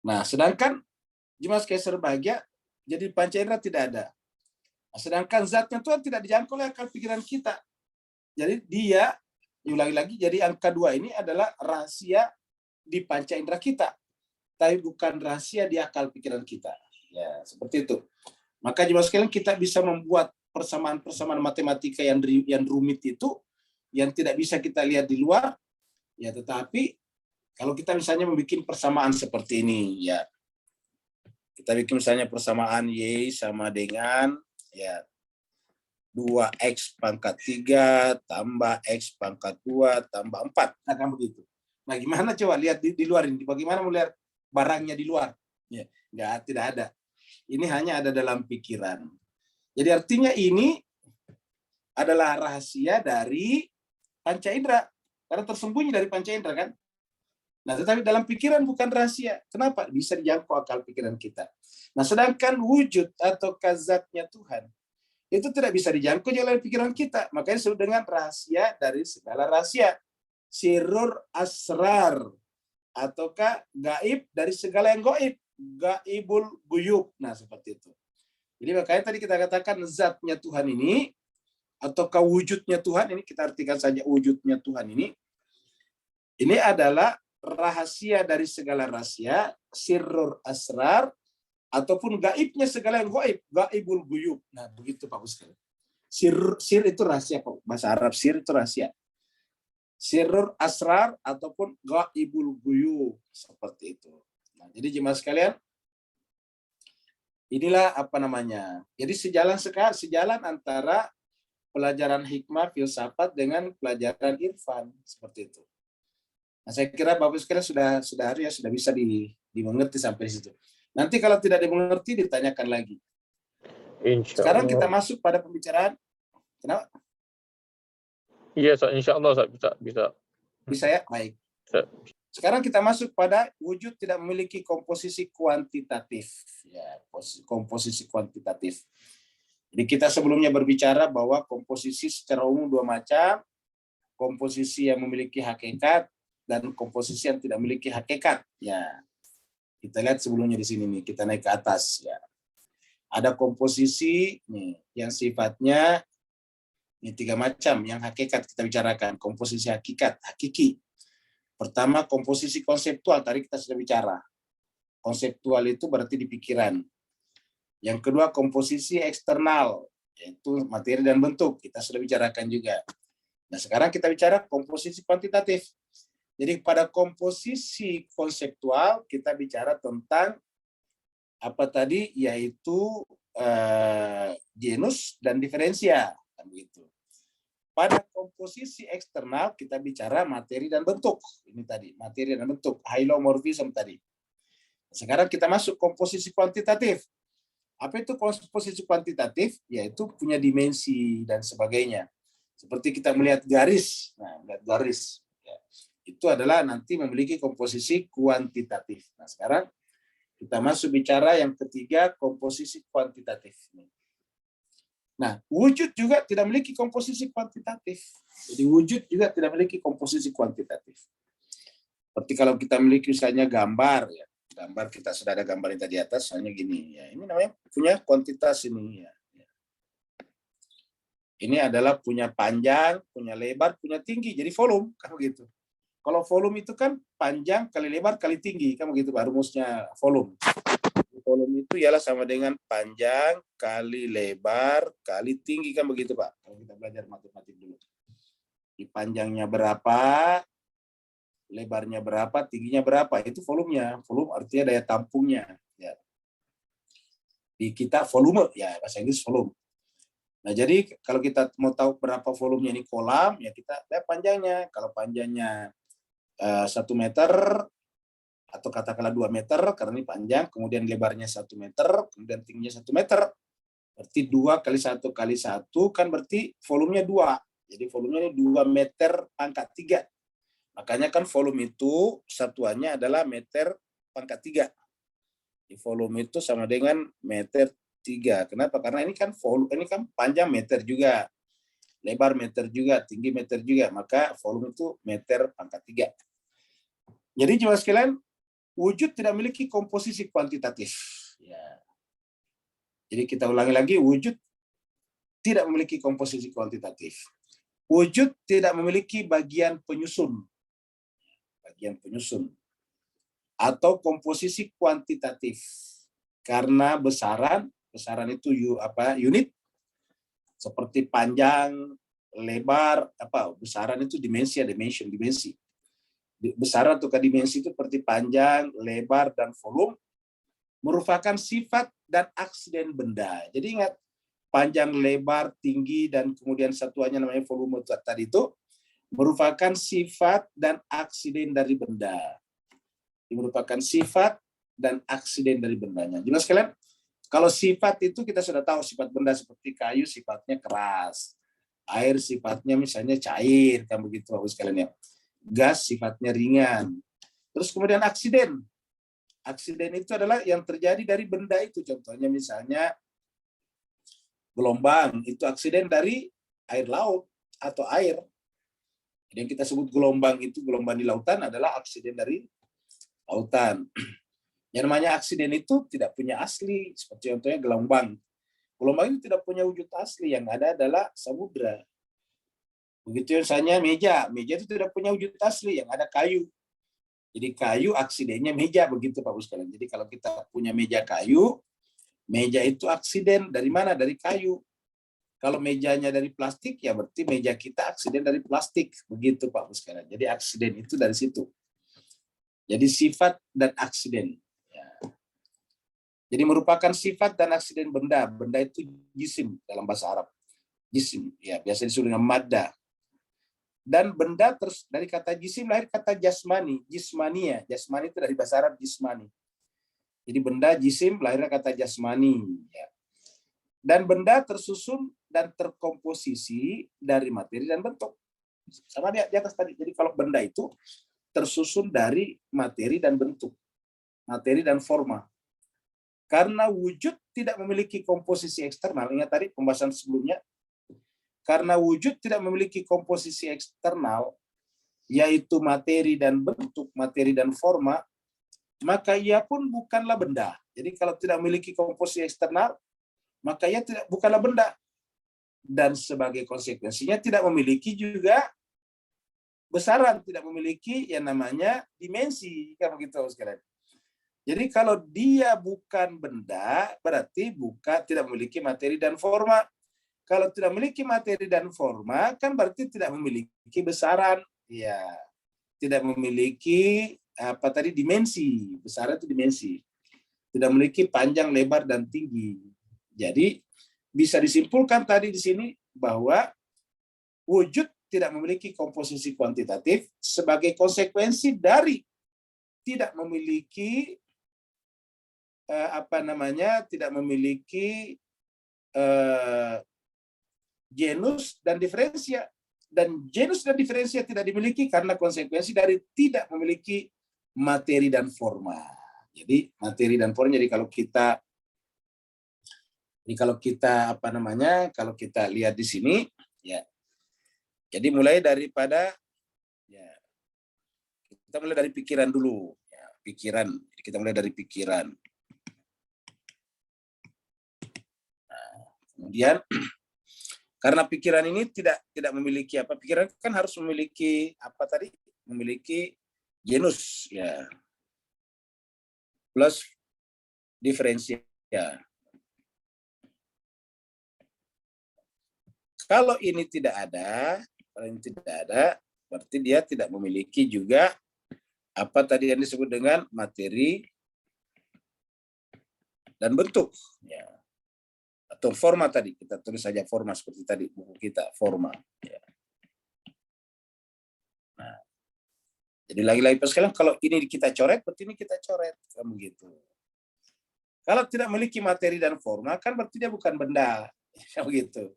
Nah, sedangkan jemaah sekalian berbahagia, jadi panca indera tidak ada. Nah, sedangkan zatnya Tuhan tidak dijangkau oleh akal pikiran kita. Jadi dia, diulangi lagi, jadi angka 2 ini adalah rahasia di panca indera kita, tapi bukan rahasia di akal pikiran kita. Ya, seperti itu. Maka jemaah sekalian, kita bisa membuat persamaan-persamaan matematika yang rumit itu, yang tidak bisa kita lihat di luar, ya, tetapi kalau kita misalnya membuat persamaan seperti ini, ya, kita bikin misalnya persamaan Y sama dengan ya 2x pangkat 3 tambah x pangkat 2 tambah 4. Nah, kan begitu. Nah, gimana coba lihat di luar ini? Bagaimana melihat barangnya di luar? Ya, tidak ada. Ini hanya ada dalam pikiran. Jadi artinya ini adalah rahasia dari panca indera. Karena tersembunyi dari panca indera, kan? Nah, tetapi dalam pikiran bukan rahasia. Kenapa? Bisa dijangkau akal pikiran kita. Nah, sedangkan wujud atau zatnya Tuhan itu tidak bisa dijangkau oleh pikiran kita. Makanya disebut dengan rahasia dari segala rahasia. Sirrur asrar, ataukah gaib dari segala yang gaib. Gaibul guyub. Nah, seperti itu. Jadi makanya tadi kita katakan zatnya Tuhan ini, ataukah wujudnya Tuhan ini, kita artikan saja wujudnya Tuhan ini adalah rahasia dari segala rahasia, sirrur asrar, ataupun gaibnya segala yang gaib, gaibul guyub. Nah, begitu Pak Ustaz. Sir itu rahasia, Pak. Bahasa Arab sir itu rahasia. Sirrur asrar ataupun gaibul guyub, seperti itu. Nah, jadi jemaah sekalian, inilah jadi sejalan antara pelajaran hikmah filsafat dengan pelajaran irfan, seperti itu. Nah, saya kira Bapak sekalian sudah bisa dimengerti sampai situ. Nanti kalau tidak dimengerti ditanyakan lagi. Sekarang kita masuk pada pembicaraan. Kenapa? Iya, insya Allah bisa. Bisa ya? Baik. Sekarang kita masuk pada wujud tidak memiliki komposisi kuantitatif. Ya, komposisi kuantitatif. Jadi kita sebelumnya berbicara bahwa komposisi secara umum 2 macam. Komposisi yang memiliki hakikat dan komposisi yang tidak memiliki hakikat. Ya, kita lihat sebelumnya di sini nih, kita naik ke atas. Ya, ada komposisi nih yang sifatnya ini 3 macam. Yang hakikat kita bicarakan, komposisi hakiki. Pertama, komposisi konseptual, tadi kita sudah bicara. Konseptual itu berarti di pikiran. Yang kedua, komposisi eksternal, yaitu materi dan bentuk, kita sudah bicarakan juga. Nah, sekarang kita bicara komposisi kuantitatif. Jadi pada komposisi konseptual kita bicara tentang apa tadi, yaitu genus dan diferensia, begitu. Pada komposisi eksternal kita bicara materi dan bentuk. Ini tadi materi dan bentuk, hylomorphism tadi. Sekarang kita masuk komposisi kuantitatif. Apa itu komposisi kuantitatif? Yaitu punya dimensi dan sebagainya. Seperti kita melihat garis. Nah, melihat garis. Ya. Itu adalah nanti memiliki komposisi kuantitatif. Nah, sekarang kita masuk bicara yang ketiga, komposisi kuantitatif. Nah, wujud juga tidak memiliki komposisi kuantitatif. Jadi wujud juga tidak memiliki komposisi kuantitatif. Seperti kalau kita memiliki misalnya gambar, ya, gambar kita sudah ada gambar yang tadi atas, hanya gini. Ya, ini namanya punya kuantitas ini. Ya. Ini adalah punya panjang, punya lebar, punya tinggi. Jadi volume, kan begitu. Kalau volume itu kan panjang kali lebar kali tinggi, kan begitu Pak, rumusnya volume. Volume itu ialah sama dengan panjang kali lebar kali tinggi, kan begitu Pak. Kalau kita belajar matematik dulu. Di panjangnya berapa, lebarnya berapa, tingginya berapa, itu volumenya. Volume artinya daya tampungnya. Ya. Di kita volume, ya bahasa Inggris volume. Nah, jadi kalau kita mau tahu berapa volumenya ini kolam, ya kita lihat panjangnya. Kalau panjangnya 1 meter, atau katakanlah 2 meter, karena ini panjang, kemudian lebarnya 1 meter, kemudian tingginya 1 meter, berarti 2 kali 1 kali 1, kan berarti volumenya 2. Jadi volumenya ini 2 meter pangkat 3. Makanya kan volume itu satuannya adalah meter pangkat 3. Di volume itu sama dengan meter 3. Kenapa? Karena ini kan volume, ini kan panjang meter juga, lebar meter juga, tinggi meter juga, maka volume itu meter pangkat 3. Jadi jemaah sekalian, wujud tidak memiliki komposisi kuantitatif. Ya. Jadi kita ulangi lagi, wujud tidak memiliki komposisi kuantitatif. Wujud tidak memiliki bagian penyusun. Bagian penyusun. Atau komposisi kuantitatif. Karena besaran itu unit, seperti panjang, lebar, besaran itu dimensi. Besaran atau dimensi itu seperti panjang, lebar, dan volume merupakan sifat dan aksiden benda. Jadi ingat, panjang, lebar, tinggi, dan kemudian satuannya namanya volume tadi itu merupakan sifat dan aksiden dari benda. Ini merupakan sifat dan aksiden dari bendanya. Jelas sekalian, kalau sifat itu kita sudah tahu, sifat benda seperti kayu sifatnya keras, air sifatnya misalnya cair, kan begitu Bapak sekalian ya. Gas sifatnya ringan. Terus kemudian aksiden. Aksiden itu adalah yang terjadi dari benda itu. Contohnya misalnya gelombang, itu aksiden dari air laut atau air. Jadi yang kita sebut gelombang itu, gelombang di lautan adalah aksiden dari lautan. Yang namanya aksiden itu tidak punya asli, seperti contohnya gelombang. Gelombang itu tidak punya wujud asli, yang ada adalah samudra. Begitu misalnya meja itu tidak punya wujud asli, yang ada kayu. Jadi kayu aksidennya meja, begitu Pak Bos sekalian. Jadi kalau kita punya meja kayu, meja itu aksiden dari mana? Dari kayu. Kalau mejanya dari plastik, ya berarti meja kita aksiden dari plastik, begitu Pak Bos sekalian. Jadi aksiden itu dari situ. Jadi sifat dan aksiden. Ya. Jadi merupakan sifat dan aksiden benda. Benda itu jisim dalam bahasa Arab. Jisim, ya biasa disebut dengan madda. Dan benda terus dari kata jisim lahir kata jasmani, jismania. Jasmani itu dari bahasa Arab jismani. Jadi benda jisim lahirnya kata jasmani. Ya. Dan benda tersusun dan terkomposisi dari materi dan bentuk. Sama di atas tadi. Jadi kalau benda itu tersusun dari materi dan bentuk, materi dan forma. Karena wujud tidak memiliki komposisi eksternal, ingat tadi pembahasan sebelumnya, karena wujud tidak memiliki komposisi eksternal, yaitu materi dan bentuk, materi dan forma, maka ia pun bukanlah benda. Jadi kalau tidak memiliki komposisi eksternal, maka ia bukanlah benda. Dan sebagai konsekuensinya tidak memiliki juga besaran, tidak memiliki yang namanya dimensi, kan begitu sekalian. Jadi kalau dia bukan benda, berarti tidak memiliki materi dan forma. Kalau tidak memiliki materi dan forma, kan berarti tidak memiliki besaran. Ya, tidak memiliki dimensi, besar itu dimensi. Tidak memiliki panjang, lebar, dan tinggi. Jadi bisa disimpulkan tadi di sini bahwa wujud tidak memiliki komposisi kuantitatif sebagai konsekuensi dari tidak memiliki tidak memiliki genus dan diferensia. Dan genus dan diferensia tidak dimiliki karena konsekuensi dari tidak memiliki materi dan forma. Jadi materi dan forma. Jadi kalau kita kalau kita lihat di sini, ya. Jadi mulai daripada, ya, kita mulai dari pikiran dulu. Ya, pikiran. Kita mulai dari pikiran. Nah, kemudian karena pikiran ini tidak memiliki pikiran kan harus memiliki memiliki genus, ya, plus diferensia. Kalau ini tidak ada, berarti dia tidak memiliki juga yang disebut dengan materi dan bentuk, ya. Atau forma tadi, kita tulis saja forma seperti tadi buku kita, forma. Ya. Nah, jadi lagi-lagi sekalian, kalau ini kita coret, berarti ini kita coret, kan begitu. Kalau tidak memiliki materi dan forma, kan berarti dia bukan benda, kan begitu.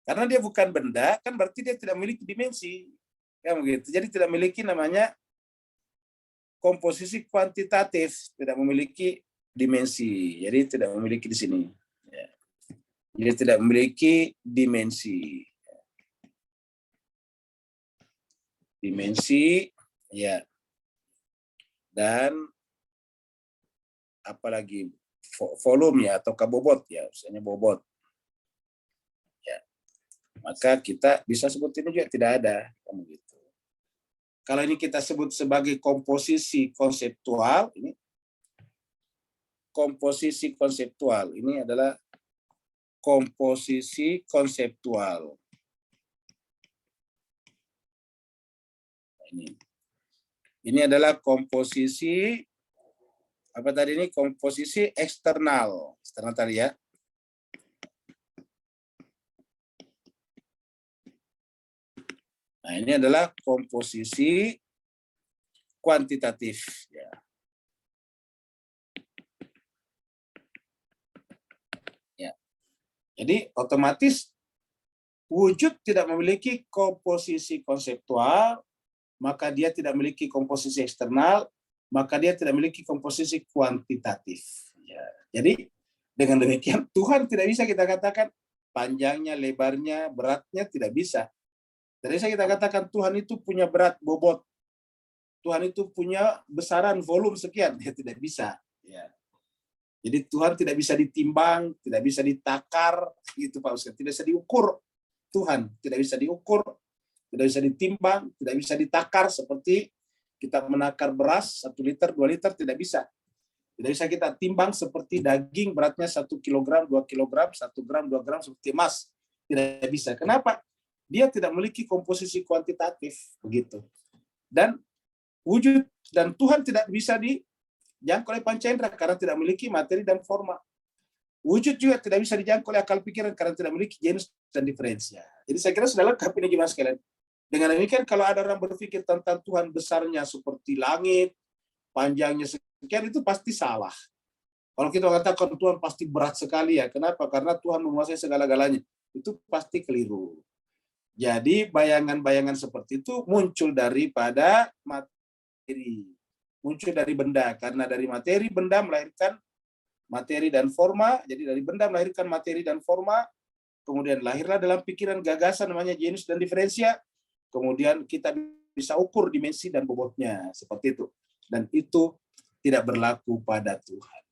Karena dia bukan benda, kan berarti dia tidak memiliki dimensi, kan begitu. Jadi tidak memiliki namanya komposisi kuantitatif, tidak memiliki dimensi. Jadi tidak memiliki di sini. Dia tidak memiliki dimensi. Ya. Dan apalagi volume, ya, atau bobot, ya, misalnya bobot. Ya. Maka kita bisa sebut ini juga tidak ada, kan begitu. Kalau ini kita sebut sebagai komposisi konseptual, ini komposisi konseptual, ini adalah komposisi konseptual. Ini adalah komposisi komposisi eksternal. Eksternal tadi, ya. Nah, ini adalah komposisi kuantitatif, ya. Jadi otomatis wujud tidak memiliki komposisi konseptual, maka dia tidak memiliki komposisi eksternal, maka dia tidak memiliki komposisi kuantitatif. Ya. Jadi dengan demikian Tuhan tidak bisa kita katakan panjangnya, lebarnya, beratnya, tidak bisa. Tidak bisa kita katakan Tuhan itu punya berat, bobot. Tuhan itu punya besaran, volume sekian. Ya, tidak bisa. Ya. Jadi Tuhan tidak bisa ditimbang, tidak bisa ditakar, gitu Pak Ustaz. Tidak bisa diukur. Tuhan tidak bisa diukur, tidak bisa ditimbang, tidak bisa ditakar seperti kita menakar beras 1 liter, 2 liter, tidak bisa. Tidak bisa kita timbang seperti daging beratnya 1 kilogram, 2 kilogram, 1 gram, 2 gram seperti emas. Tidak bisa. Kenapa? Dia tidak memiliki komposisi kuantitatif, begitu. Dan wujud dan Tuhan tidak bisa dijangkau oleh panca indera karena tidak memiliki materi dan forma. Wujud juga tidak bisa dijangkau oleh akal pikiran karena tidak memiliki genus dan diferensia. Jadi saya kira sudah lengkap ini gimana sekalian. Dengan demikian kalau ada orang berpikir tentang Tuhan besarnya seperti langit, panjangnya sekian, itu pasti salah. Kalau kita katakan Tuhan pasti berat sekali, ya. Kenapa? Karena Tuhan menguasai segala-galanya. Itu pasti keliru. Jadi bayangan-bayangan seperti itu muncul daripada materi. Muncul dari benda. Karena dari materi, benda melahirkan materi dan forma. Jadi dari benda melahirkan materi dan forma. Kemudian lahirlah dalam pikiran gagasan namanya genus dan diferensia. Kemudian kita bisa ukur dimensi dan bobotnya. Seperti itu. Dan itu tidak berlaku pada Tuhan.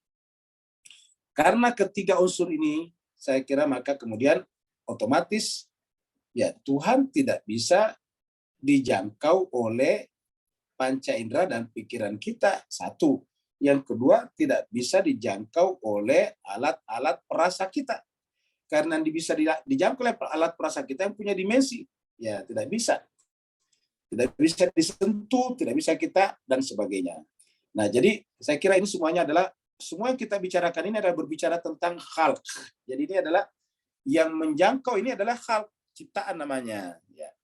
Karena ketiga unsur ini, saya kira maka kemudian otomatis ya Tuhan tidak bisa dijangkau oleh panca indera dan pikiran kita. Satu. Yang kedua, tidak bisa dijangkau oleh alat-alat perasa kita. Karena bisa dijangkau oleh alat perasa kita yang punya dimensi. Ya, tidak bisa. tidak bisa disentuh, tidak bisa kita, dan sebagainya. Nah, jadi saya kira ini semuanya adalah, semua yang kita bicarakan ini adalah berbicara tentang khalq. Jadi ini adalah yang menjangkau, ini adalah khalq, ciptaan namanya. Ya.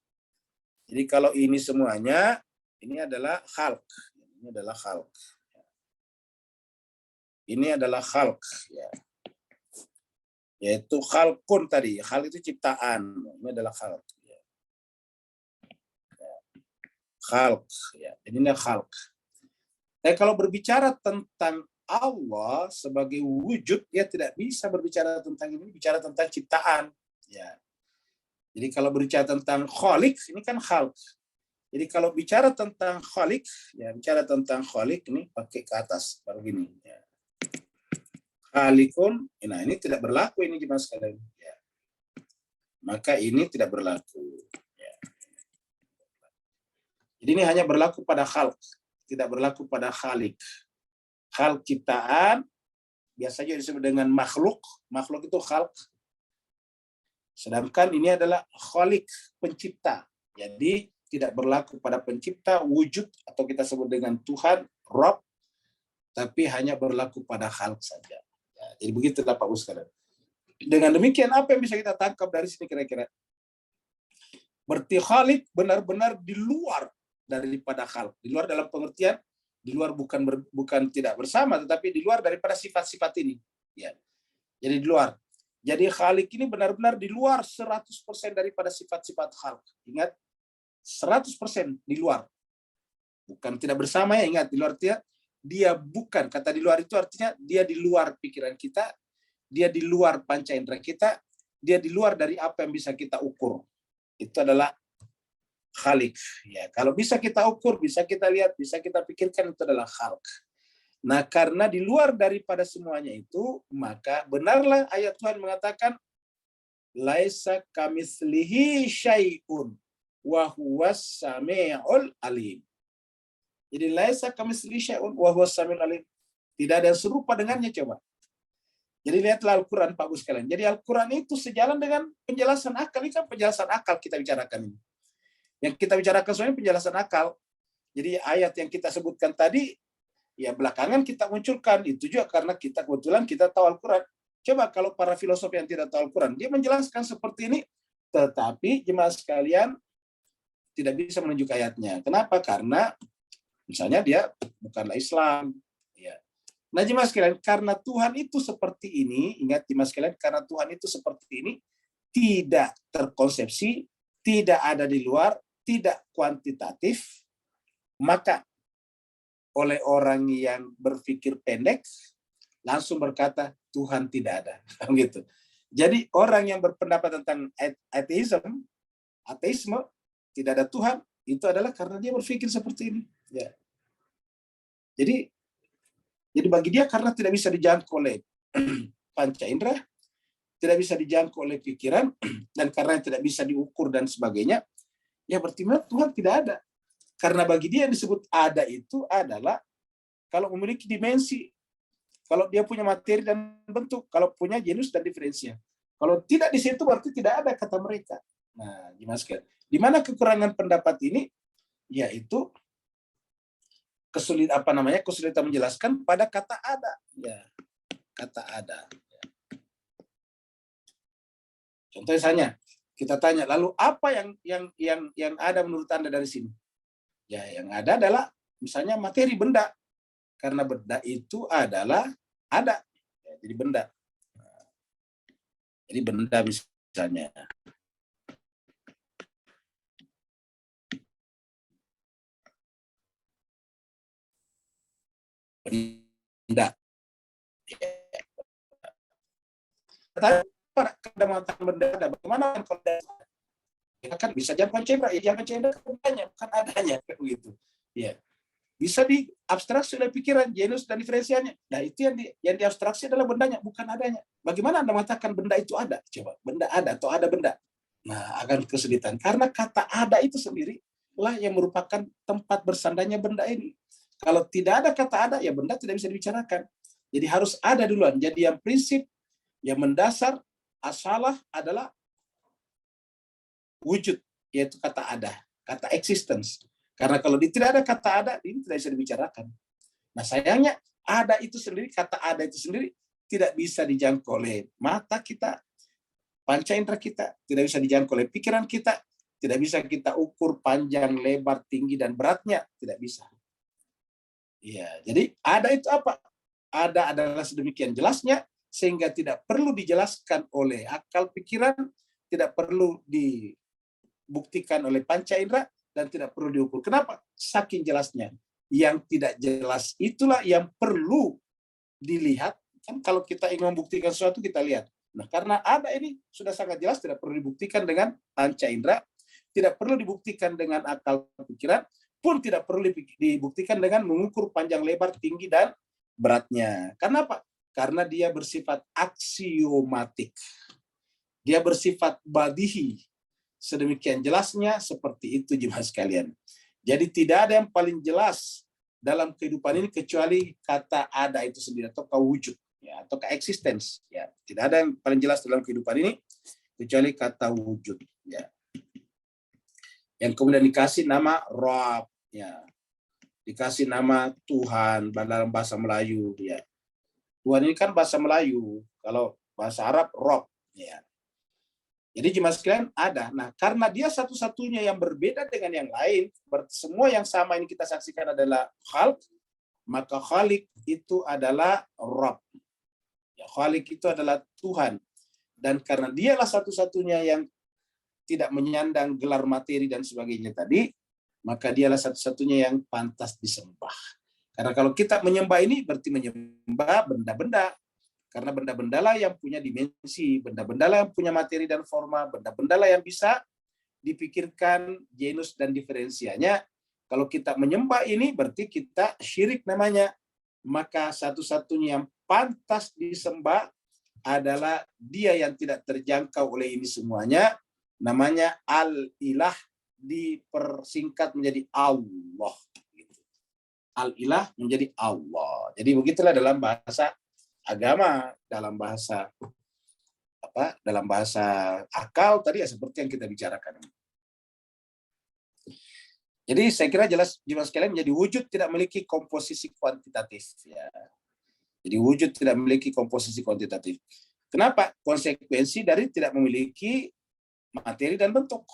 Jadi kalau ini semuanya, ini adalah khalq. Ini adalah khalq. Ini adalah khalq. Ya. Yaitu khalqun tadi. Khalq itu ciptaan. Ini adalah khalq. Khalq. Ya. Ini adalah khalq. Dan kalau berbicara tentang Allah sebagai wujud, ya tidak bisa berbicara tentang ini, bicara tentang ciptaan. Ya. Jadi kalau berbicara tentang khaliq, ini kan khalq. Jadi kalau bicara tentang khaliq, ya bicara tentang khaliq ini pakai ke atas, baru gini. Ya. Khaliqun, nah ini tidak berlaku ini jemaah sekalian. Ya. Maka ini tidak berlaku. Ya. Jadi ini hanya berlaku pada khalq, tidak berlaku pada khaliq. Khalq ciptaan biasanya disebut dengan makhluk. Makhluk itu khalq. Sedangkan ini adalah khaliq, pencipta. Jadi tidak berlaku pada pencipta, wujud, atau kita sebut dengan Tuhan, Rob, tapi hanya berlaku pada khalq saja. Ya, jadi begitulah Pak Ustaz. Dengan demikian apa yang bisa kita tangkap dari sini kira-kira? Berarti khaliq benar-benar di luar daripada khalq. Di luar dalam pengertian, di luar bukan tidak bersama, tetapi di luar daripada sifat-sifat ini. Ya. Jadi di luar. Jadi khaliq ini benar-benar di luar 100% daripada sifat-sifat khalq. Ingat, 100% di luar. Bukan tidak bersama ya, ingat, di luar dia bukan. Kata di luar itu artinya dia di luar pikiran kita, dia di luar panca indera kita, dia di luar dari apa yang bisa kita ukur. Itu adalah khaliq. Ya, kalau bisa kita ukur, bisa kita lihat, bisa kita pikirkan, itu adalah khalq. Nah, karena di luar daripada semuanya itu, maka benarlah ayat Tuhan mengatakan laisa kamitslihi syai'un wa huwas samiul alim. Jadi laisa kamitslihi syai'un wa huwas samiul alim. Tidak ada yang serupa dengannya, coba. Jadi lihatlah Al-Qur'an Pak Bu sekalian. Jadi Al-Qur'an itu sejalan dengan penjelasan akal. Ini kan penjelasan akal kita bicarakan ini. Yang kita bicarakan sebenarnya penjelasan akal. Jadi ayat yang kita sebutkan tadi, ya belakangan kita munculkan. Itu juga karena kita kebetulan kita tahu Al-Quran. Coba kalau para filosof yang tidak tahu Al-Quran, dia menjelaskan seperti ini, tetapi jemaah sekalian tidak bisa menunjuk ayatnya. Kenapa? Karena misalnya dia bukanlah Islam. Ya. Nah jemaah sekalian, karena Tuhan itu seperti ini, ingat jemaah sekalian, karena Tuhan itu seperti ini, tidak terkonsepsi, tidak ada di luar, tidak kuantitatif, maka oleh orang yang berpikir pendek langsung berkata Tuhan tidak ada, gitu. Jadi orang yang berpendapat tentang ateisme, tidak ada Tuhan, itu adalah karena dia berpikir seperti ini. Ya. Jadi bagi dia karena tidak bisa dijangkau oleh panca indera, tidak bisa dijangkau oleh pikiran, dan karena tidak bisa diukur dan sebagainya, ya berarti Tuhan tidak ada. Karena bagi dia yang disebut ada itu adalah kalau memiliki dimensi, kalau dia punya materi dan bentuk, kalau punya genus dan diferensia. Kalau tidak di situ berarti tidak ada kata mereka. Nah, gimana sekalian? Di mana kekurangan pendapat ini? Yaitu kesulitan menjelaskan pada kata ada. Ya, kata ada. Contoh misalnya, kita tanya, lalu apa yang ada menurut Anda dari sini? Ya, yang ada adalah misalnya materi benda. Karena benda itu adalah ada. Ya, jadi benda. Jadi benda misalnya. Benda. Tapi pada kedamatan benda ada. Bagaimana kalau ya kan bisa jangan cendera, ya jangan cendera bendanya, bukan adanya, begitu. Ya. Bisa diabstraksi oleh pikiran, genus dan diferensianya. Nah, itu yang diabstraksi adalah bendanya, bukan adanya. Bagaimana Anda mengatakan benda itu ada? Coba, benda ada atau ada benda? Nah, akan kesulitan. Karena kata ada itu sendiri lah yang merupakan tempat bersandarnya benda ini. Kalau tidak ada kata ada, ya benda tidak bisa dibicarakan. Jadi harus ada duluan. Jadi yang prinsip, yang mendasar, asalah adalah wujud, yaitu kata ada. kata existence. Karena kalau tidak ada kata ada, ini tidak bisa dibicarakan. Nah sayangnya ada itu sendiri, kata ada itu sendiri tidak bisa dijangkau oleh mata kita, panca indera kita, tidak bisa dijangkau oleh pikiran kita, tidak bisa kita ukur panjang, lebar, tinggi, dan beratnya, tidak bisa. Iya, jadi ada itu apa? Ada adalah sedemikian jelasnya, sehingga tidak perlu dijelaskan oleh akal pikiran, tidak perlu dibuktikan oleh panca indera, dan tidak perlu diukur. Kenapa? Saking jelasnya. Yang tidak jelas itulah yang perlu dilihat. Kan kalau kita ingin membuktikan sesuatu, kita lihat. Nah, karena ada ini sudah sangat jelas, tidak perlu dibuktikan dengan panca indera, tidak perlu dibuktikan dengan akal pikiran, pun tidak perlu dibuktikan dengan mengukur panjang lebar, tinggi, dan beratnya. Karena apa? Karena dia bersifat aksiomatik. Dia bersifat badihi. Sedemikian jelasnya seperti itu jemaah sekalian. Jadi tidak ada yang paling jelas dalam kehidupan ini kecuali kata ada itu sendiri atau wujud ya, atau existence ya. Tidak ada yang paling jelas dalam kehidupan ini kecuali kata wujud ya. Yang kemudian dikasih nama Rabb ya. Dikasih nama Tuhan dalam bahasa Melayu ya. Tuhan ini kan bahasa Melayu, kalau bahasa Arab Rabb ya. Jadi jemaah sekalian ada. Nah, karena dia satu-satunya yang berbeda dengan yang lain, semua yang sama ini kita saksikan adalah Khalq, maka Khalik itu adalah Rabb. Ya, Khalik itu adalah Tuhan. Dan karena dialah satu-satunya yang tidak menyandang gelar materi dan sebagainya tadi, maka dialah satu-satunya yang pantas disembah. Karena kalau kita menyembah ini berarti menyembah benda-benda. Karena benda-benda lah yang punya dimensi, benda-benda lah yang punya materi dan forma, benda-benda lah yang bisa dipikirkan genus dan diferensianya. Kalau kita menyembah ini berarti kita syirik namanya. Maka satu-satunya yang pantas disembah adalah dia yang tidak terjangkau oleh ini semuanya, namanya Al-Ilah, dipersingkat menjadi Allah. Al-Ilah menjadi Allah. Jadi begitulah dalam bahasa agama, dalam bahasa dalam bahasa akal tadi ya seperti yang kita bicarakan. Jadi saya kira jelas jemaah sekalian, menjadi wujud tidak memiliki komposisi kuantitatif ya. Jadi wujud tidak memiliki komposisi kuantitatif. Kenapa? Konsekuensi dari tidak memiliki materi dan bentuk.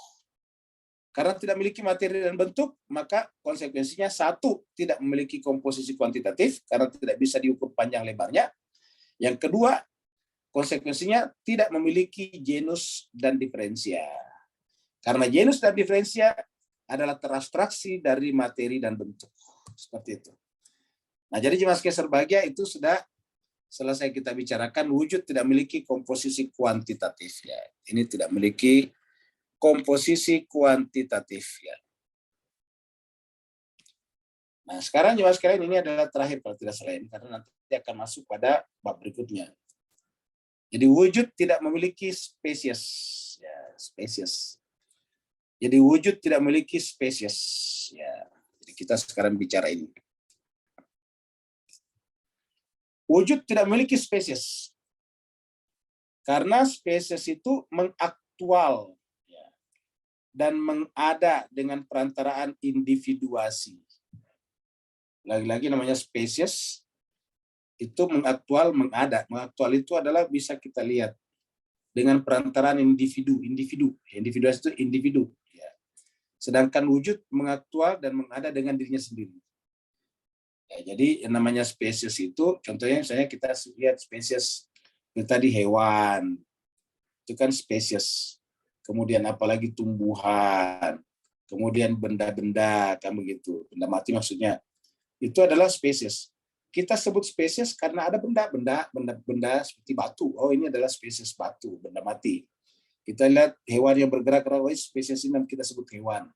Karena tidak memiliki materi dan bentuk, maka konsekuensinya satu, tidak memiliki komposisi kuantitatif karena tidak bisa diukur panjang lebarnya. Yang kedua, konsekuensinya tidak memiliki genus dan diferensia. Karena genus dan diferensia adalah terabstraksi dari materi dan bentuk. Seperti itu. Nah, jadi jemaah sekalian berbahagia itu sudah selesai kita bicarakan, wujud tidak memiliki komposisi kuantitatif ya. Ini tidak memiliki komposisi kuantitatif ya. Nah, sekarang jemaah sekalian ini adalah terakhir kalau tidak salah ini, karena nanti akan masuk pada bab berikutnya. Jadi wujud tidak memiliki spesies ya, spesies. Jadi wujud tidak memiliki spesies ya. Jadi kita sekarang bicara ini. Wujud tidak memiliki spesies. Karena spesies itu mengaktual ya, dan mengada dengan perantaraan individuasi. Lagi-lagi namanya spesies itu mengaktual, mengada. Mengaktual itu adalah bisa kita lihat dengan perantaraan individu. Individuasi itu individu. Ya. Sedangkan wujud mengaktual dan mengada dengan dirinya sendiri. Ya, jadi yang namanya spesies itu, contohnya misalnya kita lihat spesies tadi hewan, itu kan spesies. Kemudian apalagi tumbuhan, kemudian benda-benda, kan begitu. Benda mati maksudnya. Itu adalah spesies. Kita sebut spesies karena ada benda seperti batu. Oh, ini adalah spesies batu, benda mati. Kita lihat hewan yang bergerak-gerak, oh, spesies ini kita sebut hewan.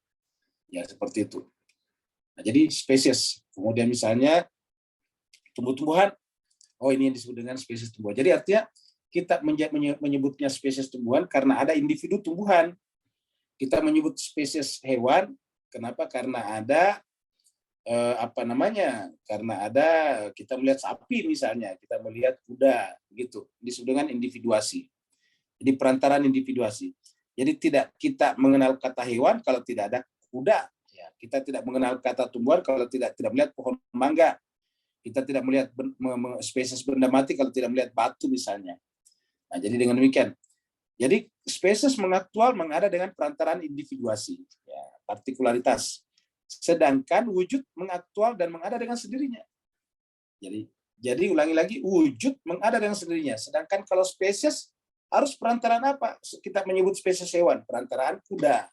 Ya, seperti itu. Nah, jadi spesies. Kemudian misalnya tumbuh-tumbuhan, oh ini yang disebut dengan spesies tumbuhan. Jadi artinya kita menyebutnya spesies tumbuhan karena ada individu tumbuhan. Kita menyebut spesies hewan, kenapa? Karena ada karena ada, kita melihat sapi misalnya, kita melihat kuda, gitu. Disebut dengan individuasi. Jadi perantaraan individuasi. Jadi tidak kita mengenal kata hewan kalau tidak ada kuda. Ya, kita tidak mengenal kata tumbuhan kalau tidak melihat pohon mangga. Kita tidak melihat spesies benda mati kalau tidak melihat batu misalnya. Nah, jadi dengan demikian. Jadi spesies mengaktual mengada dengan perantaraan individuasi, ya, partikularitas. Sedangkan wujud mengaktual dan mengada dengan sendirinya. Jadi ulangi lagi, wujud mengada dengan sendirinya. Sedangkan kalau spesies harus perantaraan apa? Kita menyebut spesies hewan, perantaraan kuda,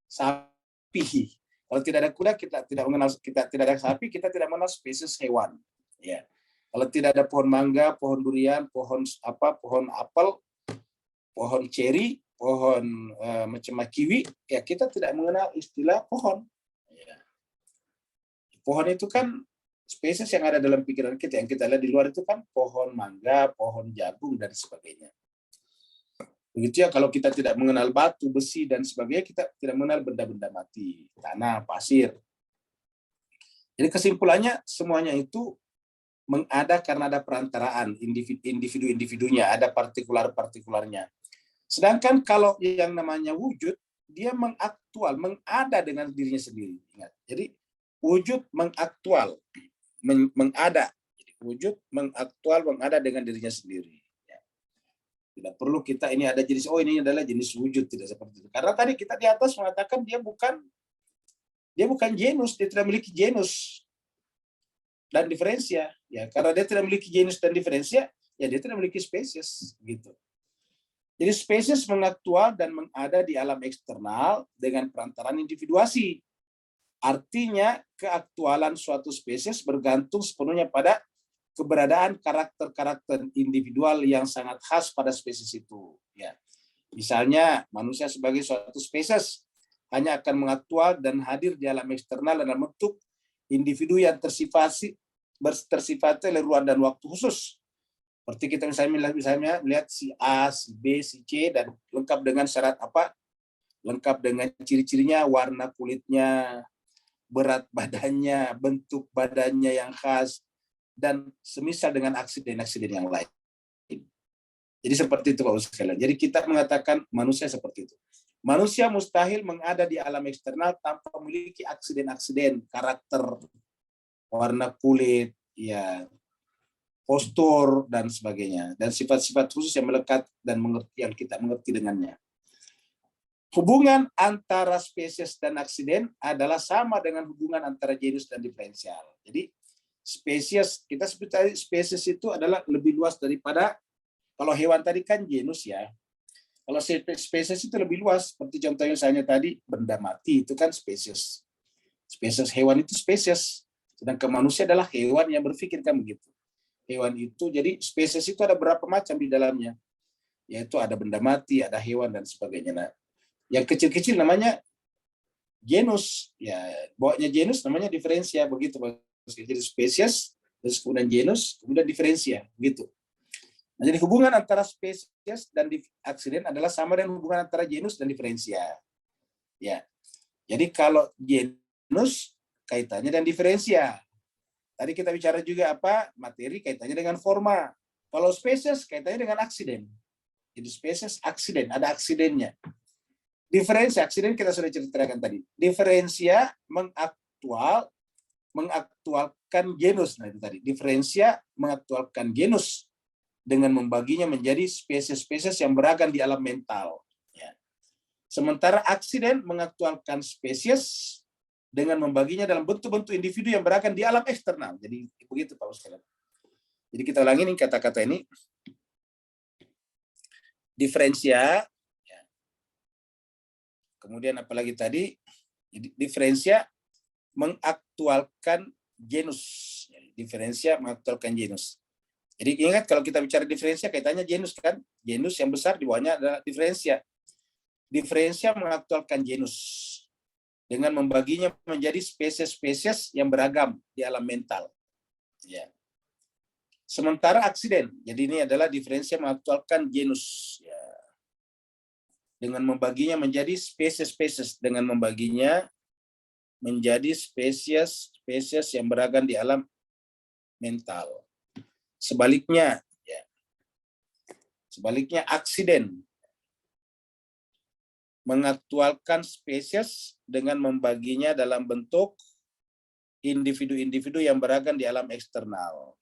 sapi. Kalau tidak ada kuda, kita tidak ada sapi, kita tidak mengenal spesies hewan. Ya. Kalau tidak ada pohon mangga, pohon durian, pohon apel, pohon ceri, pohon macam kiwi, ya kita tidak mengenal istilah pohon. Ya. Pohon itu kan spesies yang ada dalam pikiran kita, yang kita lihat di luar itu kan pohon mangga, pohon jagung, dan sebagainya. Begitu ya kalau kita tidak mengenal batu, besi, dan sebagainya, kita tidak mengenal benda-benda mati, tanah, pasir. Jadi kesimpulannya semuanya itu mengada karena ada perantaraan individu-individunya, ada partikular-partikularnya. Sedangkan kalau yang namanya wujud, dia mengaktual, mengada dengan dirinya sendiri. Ingat. Jadi wujud mengaktual, mengada. Jadi, wujud mengaktual, mengada dengan dirinya sendiri. Ya. Tidak perlu kita ini ada jenis, ini adalah jenis wujud, tidak seperti itu. Karena tadi kita di atas mengatakan dia bukan genus, dia tidak memiliki genus dan diferensia. Ya, karena dia tidak memiliki genus dan diferensia, ya dia tidak memiliki spesies, gitu. Jadi spesies mengaktual dan mengada di alam eksternal dengan perantaraan individuasi. Artinya keaktualan suatu spesies bergantung sepenuhnya pada keberadaan karakter-karakter individual yang sangat khas pada spesies itu. Ya. Misalnya manusia sebagai suatu spesies hanya akan mengaktual dan hadir di alam eksternal dalam bentuk individu yang tersifatnya oleh ruang dan waktu khusus. Seperti kita misalnya melihat si A, si B, si C, dan lengkap dengan syarat apa? Lengkap dengan ciri-cirinya, warna kulitnya, berat badannya, bentuk badannya yang khas, dan semisal dengan aksiden-aksiden yang lain. Jadi seperti itu Pak Ustaz sekalian. Jadi kita mengatakan manusia seperti itu. Manusia mustahil mengada di alam eksternal tanpa memiliki aksiden-aksiden, karakter, warna kulit, ya, postur, dan sebagainya, dan sifat-sifat khusus yang melekat dan yang kita mengerti dengannya. Hubungan antara spesies dan aksiden adalah sama dengan hubungan antara genus dan diferensial. Jadi spesies, kita sebut tadi spesies itu adalah lebih luas daripada, kalau hewan tadi kan genus ya. Kalau spesies itu lebih luas, seperti contohnya misalnya tadi benda mati itu kan spesies. Spesies hewan itu spesies, sedangkan manusia adalah hewan yang berpikir kan begitu. Hewan itu, jadi spesies itu ada berapa macam di dalamnya, yaitu ada benda mati, ada hewan, dan sebagainya. Nah, yang kecil-kecil namanya genus, ya bawahnya genus namanya diferensia, begitu. Jadi spesies, terus kemudian genus, kemudian diferensia, begitu. Nah, jadi hubungan antara spesies dan aksiden adalah sama dengan hubungan antara genus dan diferensia. Ya, jadi kalau genus kaitannya dengan diferensia. Tadi kita bicara juga apa? Materi kaitannya dengan forma. Kalau spesies kaitannya dengan aksiden. Jadi spesies aksiden, ada aksidennya. Diferensia, aksiden kita sudah ceritakan tadi. Diferensia mengaktualkan genus. Nah itu tadi. Diferensia mengaktualkan genus dengan membaginya menjadi spesies-spesies yang beragam di alam mental. Ya. Sementara aksiden mengaktualkan spesies dengan membaginya dalam bentuk-bentuk individu yang beragam di alam eksternal. Jadi begitu Pak Ustaz. Jadi kita ulangi nih kata-kata ini. Diferensia, ya. Kemudian apalagi tadi, diferensia mengaktualkan genus. Diferensia mengaktualkan genus. Jadi ingat kalau kita bicara diferensia kaitannya genus kan, genus yang besar di bawahnya adalah diferensia. Diferensia mengaktualkan genus dengan membaginya menjadi spesies-spesies yang beragam di alam mental. Ya. Sementara aksiden, jadi ini adalah diferensia mengaktualkan genus. Ya. Dengan membaginya menjadi spesies-spesies, dengan membaginya menjadi spesies-spesies yang beragam di alam mental. Sebaliknya, ya. Sebaliknya aksiden mengaktualkan spesies dengan membaginya dalam bentuk individu-individu yang beragam di alam eksternal.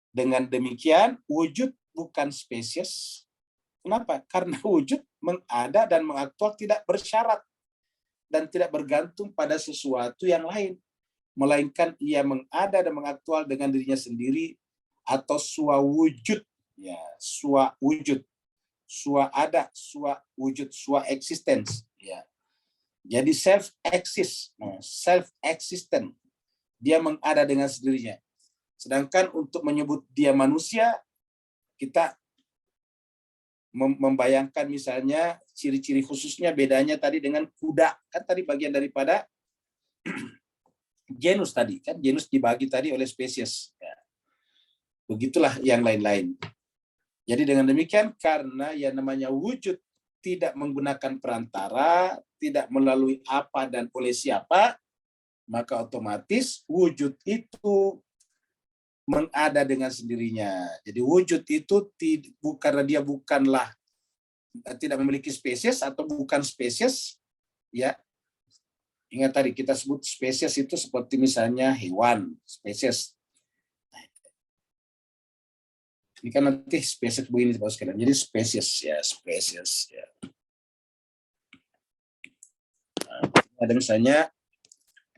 Dengan demikian, wujud bukan spesies. Kenapa? Karena wujud mengada dan mengaktual tidak bersyarat dan tidak bergantung pada sesuatu yang lain, melainkan ia mengada dan mengaktual dengan dirinya sendiri atau swawujud, ya, swawujud, swaada, swawujud, swaexistence, ya. Jadi self existent, dia mengada dengan sendirinya. Sedangkan untuk menyebut dia manusia, kita membayangkan misalnya ciri-ciri khususnya bedanya tadi dengan kuda, kan tadi bagian daripada genus tadi, kan genus dibagi tadi oleh spesies. Ya. Begitulah yang lain-lain. Jadi dengan demikian, karena yang namanya wujud tidak menggunakan perantara, tidak melalui apa dan oleh siapa, maka otomatis wujud itu mengada dengan sendirinya. Jadi wujud itu karena dia bukanlah, tidak memiliki spesies atau bukan spesies, ya. Ingat tadi kita sebut spesies itu seperti misalnya hewan, spesies. Ini kan nanti spesies begini Bapak sekalian. Jadi spesies ya, spesies ya. Nah,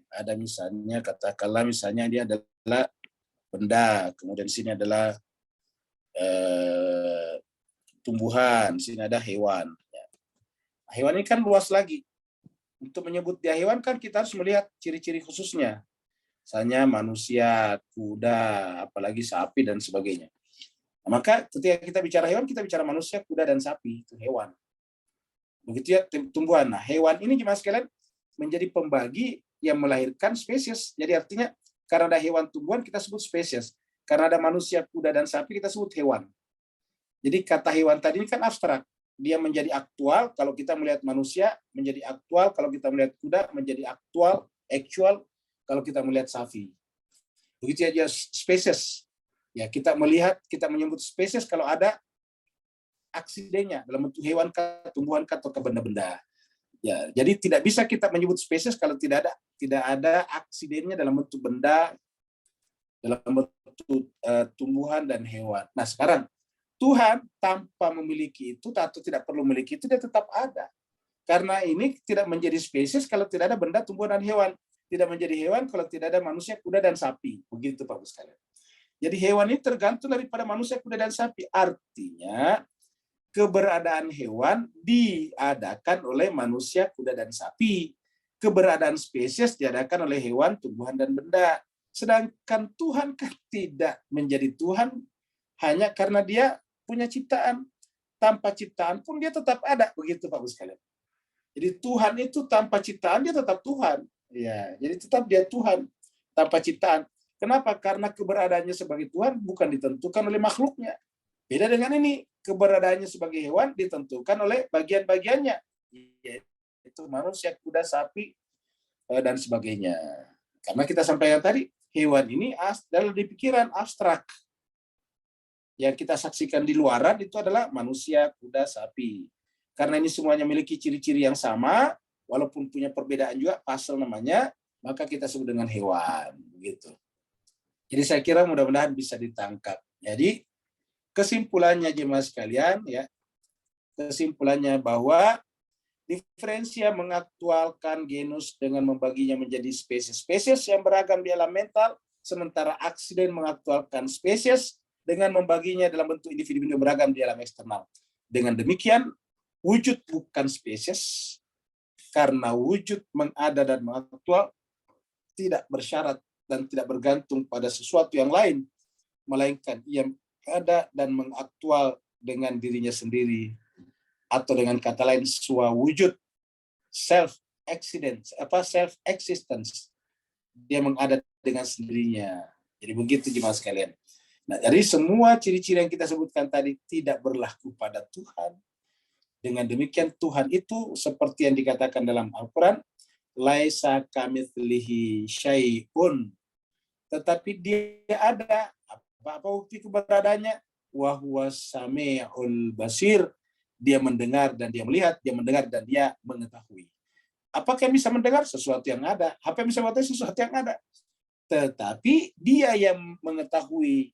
ada misalnya katakanlah misalnya dia adalah benda, kemudian di sini adalah tumbuhan, di sini ada hewan. Ya. Hewan ini kan luas lagi. Untuk menyebut dia hewan kan kita harus melihat ciri-ciri khususnya. Misalnya manusia, kuda, apalagi sapi dan sebagainya. Nah, maka ketika kita bicara hewan, kita bicara manusia, kuda, dan sapi. Itu hewan. Begitu ya tumbuhan. Nah, hewan ini jemaah sekalian menjadi pembagi yang melahirkan spesies. Jadi artinya karena ada hewan tumbuhan kita sebut spesies. Karena ada manusia, kuda, dan sapi kita sebut hewan. Jadi kata hewan tadi ini kan abstrak. Dia menjadi aktual kalau kita melihat manusia, menjadi aktual kalau kita melihat kuda, menjadi actual kalau kita melihat sapi. Begitu aja spesies. Ya, kita menyebut spesies kalau ada aksidennya dalam bentuk hewan, tumbuhan, atau benda-benda. Ya, jadi tidak bisa kita menyebut spesies kalau tidak ada aksidennya dalam bentuk benda, dalam bentuk tumbuhan dan hewan. Nah, sekarang Tuhan tanpa memiliki itu atau tidak perlu memiliki itu, dia tetap ada. Karena ini tidak menjadi spesies kalau tidak ada benda, tumbuhan, dan hewan. Tidak menjadi hewan kalau tidak ada manusia, kuda, dan sapi. Begitu Pak sekalian. Jadi hewan ini tergantung daripada manusia, kuda, dan sapi. Artinya keberadaan hewan diadakan oleh manusia, kuda, dan sapi. Keberadaan spesies diadakan oleh hewan, tumbuhan, dan benda. Sedangkan Tuhan kan tidak menjadi Tuhan hanya karena dia punya ciptaan. Tanpa ciptaan pun dia tetap ada. Begitu Pak sekalian. Jadi Tuhan itu tanpa ciptaan dia tetap Tuhan. Ya, jadi tetap dia Tuhan tanpa ciptaan. Kenapa? Karena keberadaannya sebagai Tuhan bukan ditentukan oleh makhluknya. Beda dengan ini, keberadaannya sebagai hewan ditentukan oleh bagian-bagiannya, yaitu manusia, kuda, sapi, dan sebagainya. Karena kita sampaikan tadi, hewan ini dalam di pikiran abstrak. Yang kita saksikan di luaran itu adalah manusia, kuda, sapi. Karena ini semuanya memiliki ciri-ciri yang sama, walaupun punya perbedaan juga, pasal namanya, maka kita sebut dengan hewan. Begitu. Jadi saya kira mudah-mudahan bisa ditangkap. Jadi kesimpulannya jemaah sekalian, ya, kesimpulannya bahwa diferensia mengaktualkan genus dengan membaginya menjadi spesies-spesies yang beragam di alam mental, sementara aksiden mengaktualkan spesies dengan membaginya dalam bentuk individu yang beragam di alam eksternal. Dengan demikian, wujud bukan spesies, karena wujud mengada dan mengaktual tidak bersyarat dan tidak bergantung pada sesuatu yang lain, melainkan ia ada dan mengaktual dengan dirinya sendiri, atau dengan kata lain swawujud, self existence, dia mengada dengan sendirinya. Jadi begitu jemaah sekalian. Nah, dari semua ciri-ciri yang kita sebutkan tadi tidak berlaku pada Tuhan. Dengan demikian Tuhan itu seperti yang dikatakan dalam Al-Quran, laisa kamitslihi syai'un, tetapi dia ada. Apa bukti keberadaannya? Wa huwas sami'ul basir, dia mendengar dan dia melihat, dia mendengar dan dia mengetahui. Apakah yang bisa mendengar? Sesuatu yang ada. Apa yang bisa mengetahui? Sesuatu yang ada. Tetapi dia yang mengetahui,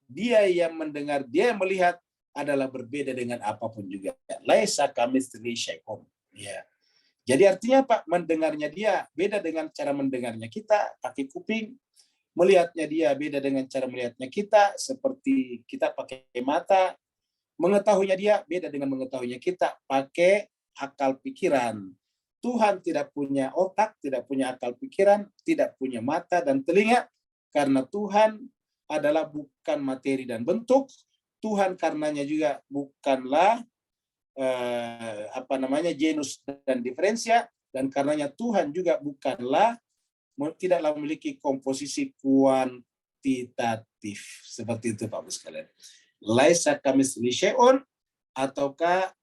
dia yang mendengar, dia yang melihat adalah berbeda dengan apapun juga. Laisa kamitslihi syai'un. Ya. Jadi artinya apa? Mendengarnya dia beda dengan cara mendengarnya kita, pakai kuping. Melihatnya dia beda dengan cara melihatnya kita, seperti kita pakai mata. Mengetahuinya dia beda dengan mengetahuinya kita, pakai akal pikiran. Tuhan tidak punya otak, tidak punya akal pikiran, tidak punya mata dan telinga, karena Tuhan adalah bukan materi dan bentuk. Tuhan karenanya juga bukanlah genus dan diferensia, dan karenanya Tuhan juga bukanlah, tidaklah memiliki komposisi kuantitatif. Seperti itu Bapak sekalian. Laisa kamitslihi syai'un, ataukah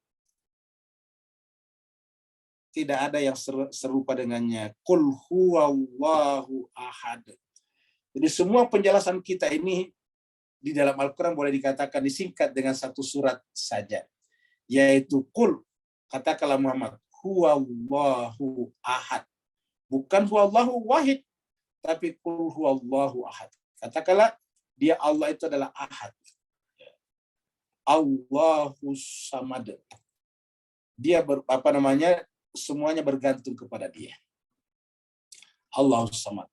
tidak ada yang serupa dengannya. Qul huwallahu ahad. Jadi semua penjelasan kita ini di dalam Al-Quran boleh dikatakan disingkat dengan satu surat saja, yaitu Qul, katakanlah Muhammad, huwallahu ahad. Bukan huwallahu wahid, tapi Qul huwallahu ahad. Katakanlah dia Allah itu adalah ahad. Allahus samad. Dia semuanya bergantung kepada dia. Allahus samad.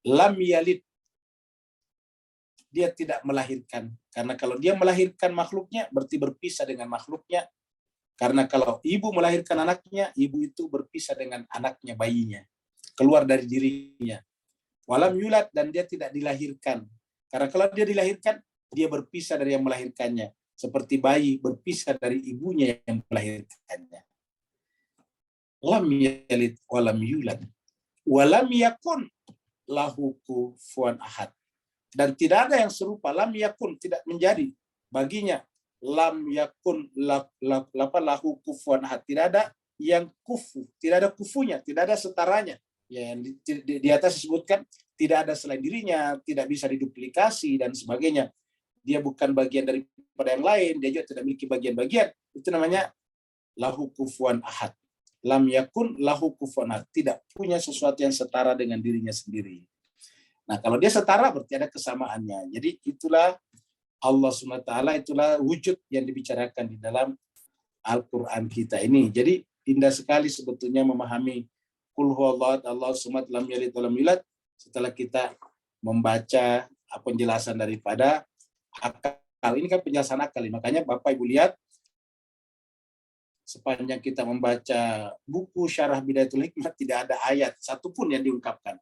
Lam yalid. Dia tidak melahirkan. Karena kalau dia melahirkan makhluknya, berarti berpisah dengan makhluknya. Karena kalau ibu melahirkan anaknya, ibu itu berpisah dengan anaknya, bayinya. Keluar dari dirinya. Walam yulad, dan dia tidak dilahirkan. Karena kalau dia dilahirkan, dia berpisah dari yang melahirkannya. Seperti bayi berpisah dari ibunya yang melahirkannya. Lam yalid walam yulad. Walam yakun lahu kufuwan ahad. Dan tidak ada yang serupa, lam yakun, tidak menjadi baginya, lam yakun lahu kufuwan ahad, tidak ada yang kufu, tidak ada kufunya, tidak ada setaranya. Ya, yang di atas disebutkan tidak ada selain dirinya, tidak bisa diduplikasi dan sebagainya. Dia bukan bagian daripada yang lain, dia juga tidak memiliki bagian-bagian. Itu namanya lahu kufuwan ahad. Lam yakun lahu kufuwan ahad, tidak punya sesuatu yang setara dengan dirinya sendiri. Nah, kalau dia setara berarti ada kesamaannya. Jadi itulah Allah SWT, itulah wujud yang dibicarakan di dalam Al-Quran kita ini. Jadi indah sekali sebetulnya memahami Qul huwallahu ahad, Allahus samad, lam yalid walam yulad, setelah kita membaca penjelasan daripada akal. Ini kan penjelasan akal. Makanya Bapak Ibu lihat, sepanjang kita membaca buku Syarah Bidayatul Hikmah, tidak ada ayat satupun yang diungkapkan.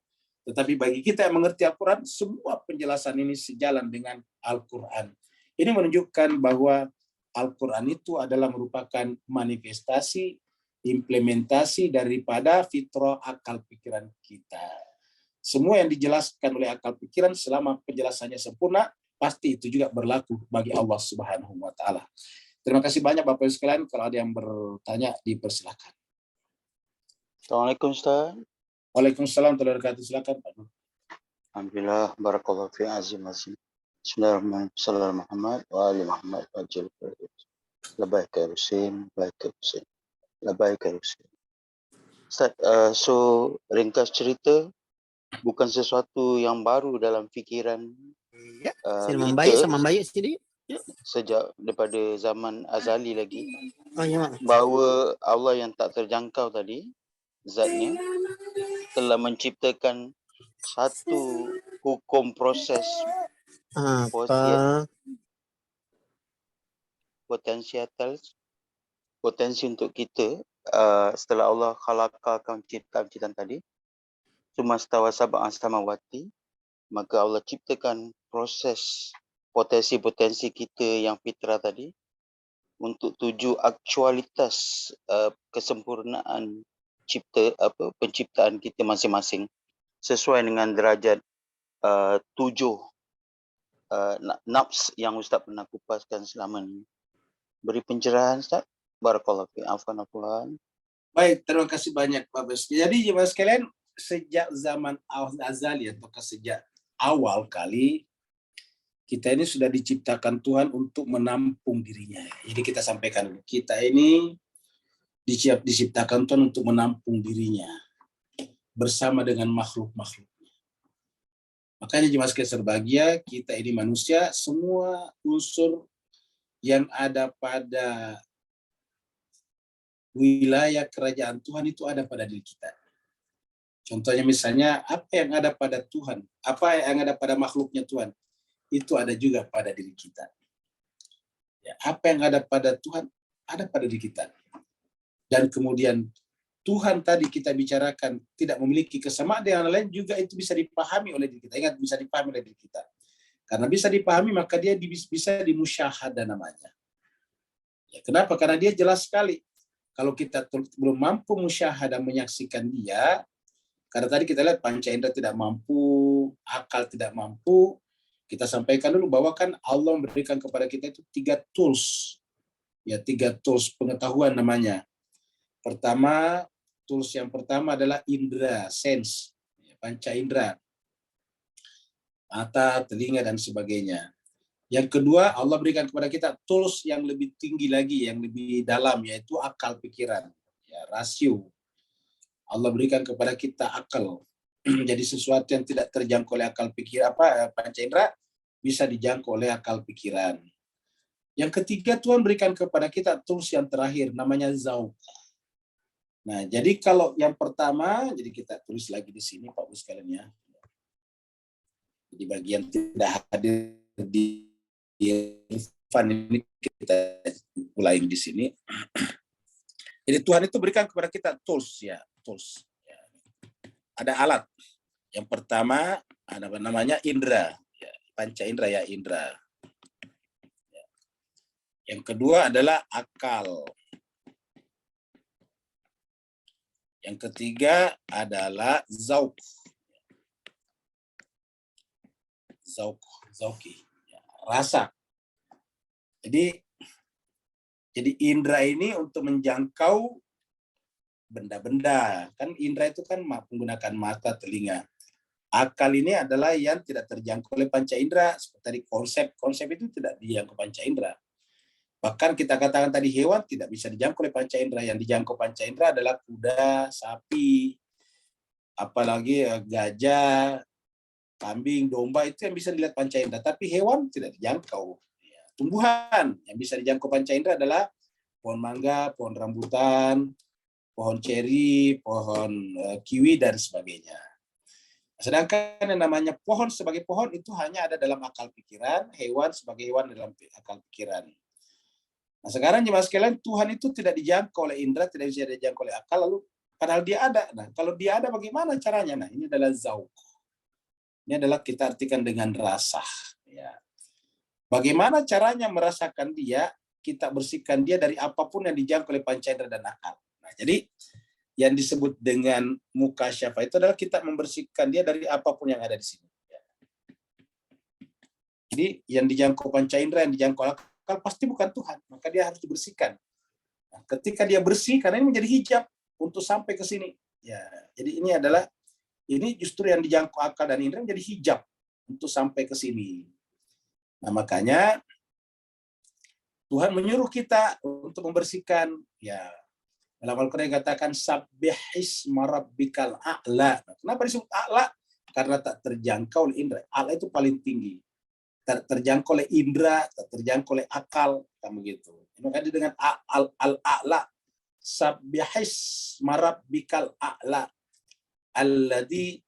Tetapi bagi kita yang mengerti Al-Quran, semua penjelasan ini sejalan dengan Al-Quran. Ini menunjukkan bahwa Al-Quran itu adalah merupakan manifestasi, implementasi daripada fitrah akal pikiran kita. Semua yang dijelaskan oleh akal pikiran selama penjelasannya sempurna, pasti itu juga berlaku bagi Allah Subhanahu wa Ta'ala. Terima kasih banyak Bapak Ibu sekalian. Kalau ada yang bertanya, dipersilakan. Assalamualaikum Ustaz. Waalaikumsalam warahmatullahi wabarakatuh. Silakan Pak. Alhamdulillah, barakallahu fi azim. Bismillahirrahmanirrahim. Sallallahu Muhammad wa ali Muhammad wa ajil. Labaik ya Husin, baik ya Husin. Labaik ya Husin. Ustaz, so ringkas cerita, bukan sesuatu yang baru dalam fikiran Sila membaik sini. Sejak daripada zaman azali lagi. Oh ya, bahawa Allah yang tak terjangkau tadi, zatnya telah menciptakan satu hukum proses potensi untuk kita setelah Allah khalaqakan ciptaan tadi, sumastawa sab'an samawati, maka Allah ciptakan proses potensi-potensi kita yang fitrah tadi untuk tuju aktualitas kesempurnaan penciptaan kita masing-masing sesuai dengan derajat 7 nafs yang Ustaz pernah kupaskan selama ini. Beri pencerahan Ustaz. Barakallahu fi afwan. Baik, terima kasih banyak Pak Bes. Jadi jemaah sekalian, sejak zaman azali atau sejak awal kali kita ini sudah diciptakan Tuhan untuk menampung dirinya. Jadi kita sampaikan, kita ini diciptakan Tuhan untuk menampung dirinya bersama dengan makhluk-makhluk. Makanya jemaat sekalian berbahagia, kita ini manusia, semua unsur yang ada pada wilayah kerajaan Tuhan itu ada pada diri kita. Contohnya misalnya, apa yang ada pada Tuhan, apa yang ada pada makhluknya Tuhan, itu ada juga pada diri kita. Ya, apa yang ada pada Tuhan, ada pada diri kita. Dan kemudian Tuhan tadi kita bicarakan tidak memiliki kesamaan dengan lain, juga itu bisa dipahami oleh diri kita. Ingat, bisa dipahami oleh diri kita. Karena bisa dipahami, maka dia bisa dimusyahadah namanya. Ya, kenapa? Karena dia jelas sekali. Kalau kita belum mampu musyahadah menyaksikan dia, karena tadi kita lihat panca indera tidak mampu, akal tidak mampu, kita sampaikan dulu bahwa kan Allah memberikan kepada kita itu 3 tools. Ya, 3 tools pengetahuan namanya. Pertama, tools yang pertama adalah indera, sense, panca indera, mata, telinga, dan sebagainya. Yang kedua, Allah berikan kepada kita tools yang lebih tinggi lagi, yang lebih dalam, yaitu akal pikiran, ya, rasio. Allah berikan kepada kita akal. Jadi sesuatu yang tidak terjangkau oleh akal pikir panca indera bisa dijangkau oleh akal pikiran. Yang ketiga, Tuhan berikan kepada kita tools yang terakhir, namanya zauq. Nah, jadi kalau yang pertama, jadi kita tulis lagi di sini, Pak Bu sekalian ya. Di bagian tidak hadir di Irfan ini kita mulai di sini. Jadi Tuhan itu berikan kepada kita tools ya, tools. Ya. Ada alat. Yang pertama ada namanya indera, ya, panca indera ya, indera. Ya. Yang kedua adalah akal. Yang ketiga adalah zauq. Zauqi. Rasa. Jadi indera ini untuk menjangkau benda-benda. Kan indera itu kan menggunakan mata, telinga. Akal ini adalah yang tidak terjangkau oleh panca indera. Seperti tadi konsep itu tidak dijangkau panca indera. Bahkan kita katakan tadi hewan tidak bisa dijangkau oleh panca indera. Yang dijangkau panca indera adalah kuda, sapi, apalagi gajah, kambing, domba, itu yang bisa dilihat panca indera. Tapi hewan tidak dijangkau. Tumbuhan yang bisa dijangkau panca indera adalah pohon mangga, pohon rambutan, pohon ceri, pohon kiwi, dan sebagainya. Sedangkan yang namanya pohon sebagai pohon itu hanya ada dalam akal pikiran, hewan sebagai hewan dalam akal pikiran. Nah, sekarang jemaah sekalian, Tuhan itu tidak dijangkau oleh indera, tidak bisa dijangkau oleh akal, lalu padahal dia ada. Nah, kalau dia ada bagaimana caranya? Nah, ini adalah zauq. Ini adalah kita artikan dengan rasa. Ya. Bagaimana caranya merasakan dia? Kita bersihkan dia dari apapun yang dijangkau oleh panca indera dan akal. Nah, jadi yang disebut dengan mukasyafah itu adalah kita membersihkan dia dari apapun yang ada di sini. Jadi yang dijangkau panca indera, yang dijangkau akal pasti bukan Tuhan, maka dia harus dibersihkan. Nah, ketika dia bersih, karena ini menjadi hijab untuk sampai ke sini. Ya, jadi ini justru yang dijangkau akal dan indera menjadi hijab untuk sampai ke sini. Nah, makanya Tuhan menyuruh kita untuk membersihkan, ya, dalam Al-Quran dikatakan sabbihisma rabbikal a'la. Kenapa disebut a'la? Karena tak terjangkau oleh indera. A'la itu paling tinggi. Tak terjangkau oleh indera, tak terjangkau oleh akal, kamu gitu. Makanya dengan al-a'la, sabbihisma rabbikal a'la alladzi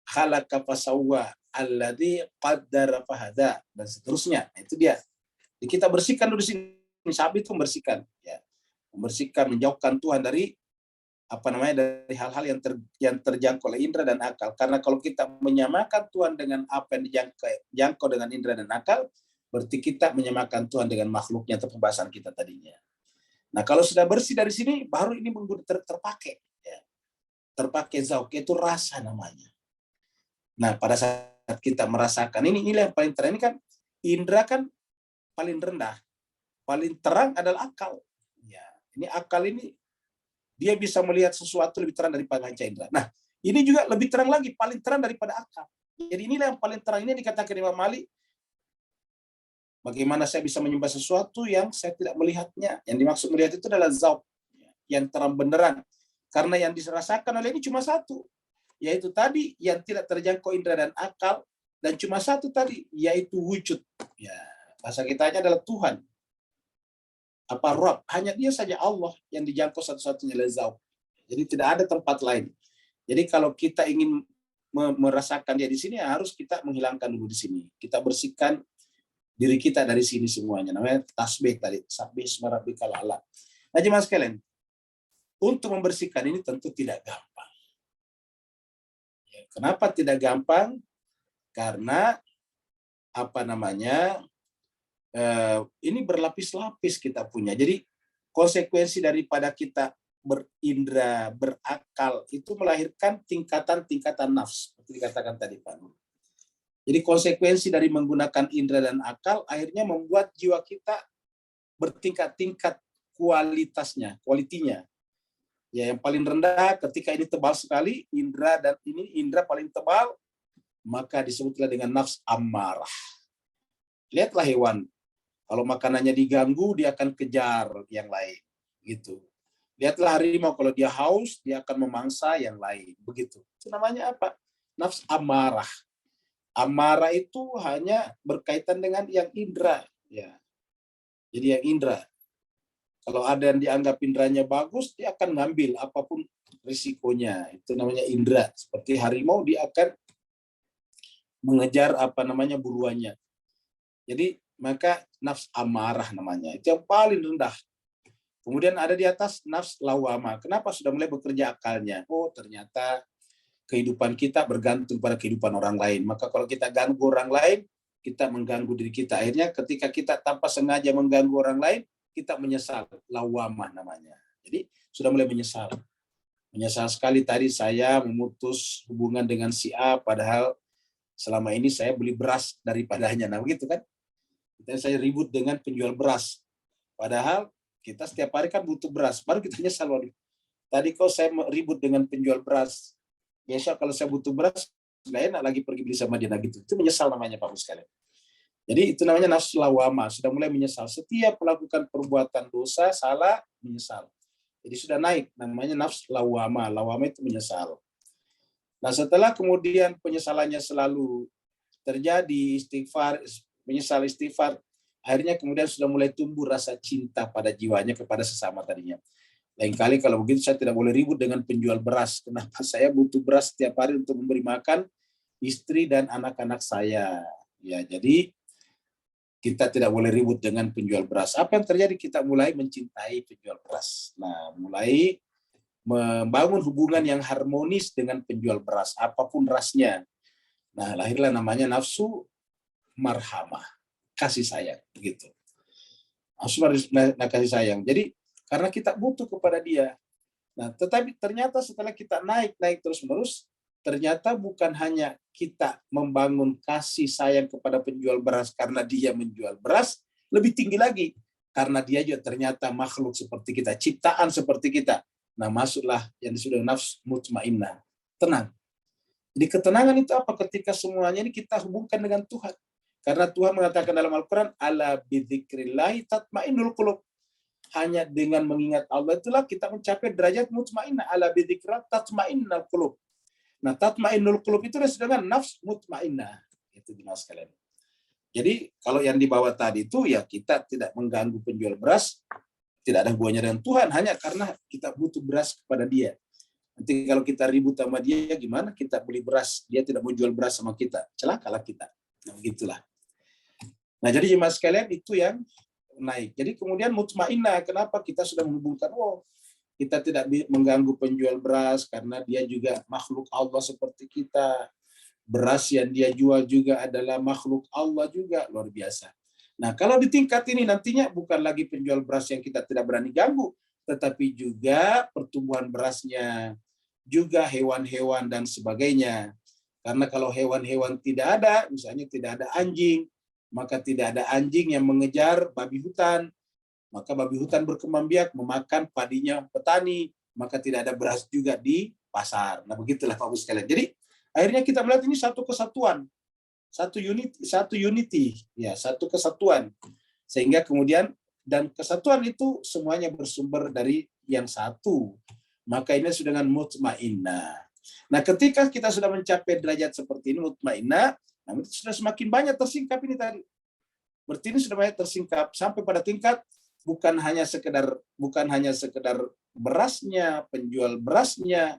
khalaqa fasawwa alladzi qaddara fahada, dan seterusnya. Nah, itu dia. Jadi kita bersihkan dulu di sini. Sabi itu membersihkan, ya. Membersihkan, menjauhkan Tuhan dari dari hal-hal yang terjangkau oleh indera dan akal. Karena kalau kita menyamakan Tuhan dengan apa yang dijangkau dengan indera dan akal, berarti kita menyamakan Tuhan dengan makhluknya atau pembahasan kita tadinya. Nah, kalau sudah bersih dari sini, baru ini terpakai. Ya. Terpakai zauq, itu rasa namanya. Nah, pada saat kita merasakan ini yang paling terang, ini kan indera kan paling rendah. Paling terang adalah akal. Ya, ini akal ini dia bisa melihat sesuatu lebih terang daripada panca indera. Nah, ini juga lebih terang lagi, paling terang daripada akal. Jadi inilah yang paling terang, ini dikatakan Imam Malik, Bagaimana saya bisa menyembah sesuatu yang saya tidak melihatnya? Yang dimaksud melihat itu adalah zauq, yang terang benderang. Karena yang dirasakan oleh ini cuma satu, yaitu tadi yang tidak terjangkau indera dan akal, dan cuma satu tadi, yaitu wujud. Ya, bahasa kitanya adalah Tuhan. Apa Rabb? Hanya dia saja Allah yang dijangkau satu-satunya oleh zauq. Jadi tidak ada tempat lain. Jadi kalau kita ingin merasakan dia di sini, harus kita menghilangkan dulu di sini. Kita bersihkan diri kita dari sini semuanya. Namanya tasbih tadi. Sabbih isma rabbikal a'la. Nah, jemaah sekalian, untuk membersihkan ini tentu tidak gampang. Kenapa tidak gampang? Karena ini berlapis-lapis kita punya. Jadi konsekuensi daripada kita berindra, berakal, itu melahirkan tingkatan-tingkatan nafs, seperti dikatakan tadi Pak Nur. Jadi konsekuensi dari menggunakan indra dan akal akhirnya membuat jiwa kita bertingkat-tingkat kualitinya. Ya, yang paling rendah ketika ini tebal sekali, indra paling tebal, maka disebutlah dengan nafs ammarah. Lihatlah hewan, kalau makanannya diganggu, dia akan kejar yang lain, gitu. Lihatlah harimau, kalau dia haus, dia akan memangsa yang lain, begitu. Itu namanya apa? Nafs ammarah. Amarah itu hanya berkaitan dengan yang indra, ya. Jadi yang indra. Kalau ada yang dianggap indranya bagus, dia akan ngambil apapun risikonya. Itu namanya indra. Seperti harimau, dia akan mengejar buruannya. Jadi maka nafs amarah namanya. Itu yang paling rendah. Kemudian ada di atas nafs lawama. Kenapa? Sudah mulai bekerja akalnya. Oh, ternyata kehidupan kita bergantung pada kehidupan orang lain. Maka kalau kita ganggu orang lain, kita mengganggu diri kita. Akhirnya ketika kita tanpa sengaja mengganggu orang lain, kita menyesal. Lawamah namanya. Jadi sudah mulai menyesal. Menyesal sekali tadi saya memutus hubungan dengan si A, padahal selama ini saya beli beras daripadanya. Nah begitu kan. Saya ribut dengan penjual beras. Padahal kita setiap hari kan butuh beras. Baru kita nyesal. Tadi kok saya ribut dengan penjual beras. Besok kalau saya butuh beras, nggak enak lagi pergi beli sama dia. Nah, gitu. Itu menyesal namanya Pak sekalian. Jadi itu namanya nafsu lawama, sudah mulai menyesal. Setiap melakukan perbuatan dosa, salah, menyesal. Jadi sudah naik, namanya nafsu lawama. Lawama itu menyesal. Nah, setelah kemudian penyesalannya selalu terjadi, menyesal istighfar, akhirnya kemudian sudah mulai tumbuh rasa cinta pada jiwanya kepada sesama tadinya. Lain kali kalau begitu saya tidak boleh ribut dengan penjual beras. Kenapa? Saya butuh beras setiap hari untuk memberi makan istri dan anak-anak saya. Ya, jadi kita tidak boleh ribut dengan penjual beras. Apa yang terjadi? Kita mulai mencintai penjual beras. Nah, mulai membangun hubungan yang harmonis dengan penjual beras, apapun rasnya. Nah, lahirlah namanya nafsu marhamah, kasih sayang, begitu. Nafsu kasih sayang. Jadi karena kita butuh kepada dia. Nah, tetapi ternyata setelah kita naik terus-menerus, ternyata bukan hanya kita membangun kasih sayang kepada penjual beras karena dia menjual beras, lebih tinggi lagi. Karena dia juga ternyata makhluk seperti kita, ciptaan seperti kita. Nah, masuklah yang disebut nafsu mutmainnah. Tenang. Jadi ketenangan itu apa? Ketika semuanya ini kita hubungkan dengan Tuhan. Karena Tuhan mengatakan dalam Al-Quran, ala bidzikrillahi tatmainnul qulub. Hanya dengan mengingat Allah itulah kita mencapai derajat mutmainnah. Ala bidzikrillah tatmainnul qulub. Nah, tatmainnul qulub itu sedangkan nafs mutmainnah. Itu jelas sekalian. Jadi kalau yang di bawah tadi itu ya kita tidak mengganggu penjual beras, tidak ada hubungannya dengan Tuhan, hanya karena kita butuh beras kepada dia. Nanti kalau kita ribut sama dia, gimana kita beli beras, dia tidak mau jual beras sama kita, celakalah kita. Nah, begitulah. Nah, jadi jemaah sekalian itu yang naik. Jadi kemudian mutmainnah, kenapa kita sudah menghubungkan, kita tidak mengganggu penjual beras karena dia juga makhluk Allah seperti kita. Beras yang dia jual juga adalah makhluk Allah juga, luar biasa. Nah, kalau di tingkat ini nantinya bukan lagi penjual beras yang kita tidak berani ganggu, tetapi juga pertumbuhan berasnya, juga hewan-hewan dan sebagainya. Karena kalau hewan-hewan tidak ada, misalnya tidak ada anjing, maka tidak ada anjing yang mengejar babi hutan, maka babi hutan berkembang biak memakan padinya petani, maka tidak ada beras juga di pasar. Nah, begitulah Pak Ibu sekalian. Jadi akhirnya kita melihat ini satu kesatuan. satu unity, ya, satu kesatuan. Sehingga kemudian dan kesatuan itu semuanya bersumber dari yang satu. Maka ini sudah dengan mutmainnah. Nah, ketika kita sudah mencapai derajat seperti ini mutmainnah, nah, itu sudah semakin banyak tersingkap ini tadi. Berarti ini sudah banyak tersingkap sampai pada tingkat bukan hanya sekedar berasnya, penjual berasnya,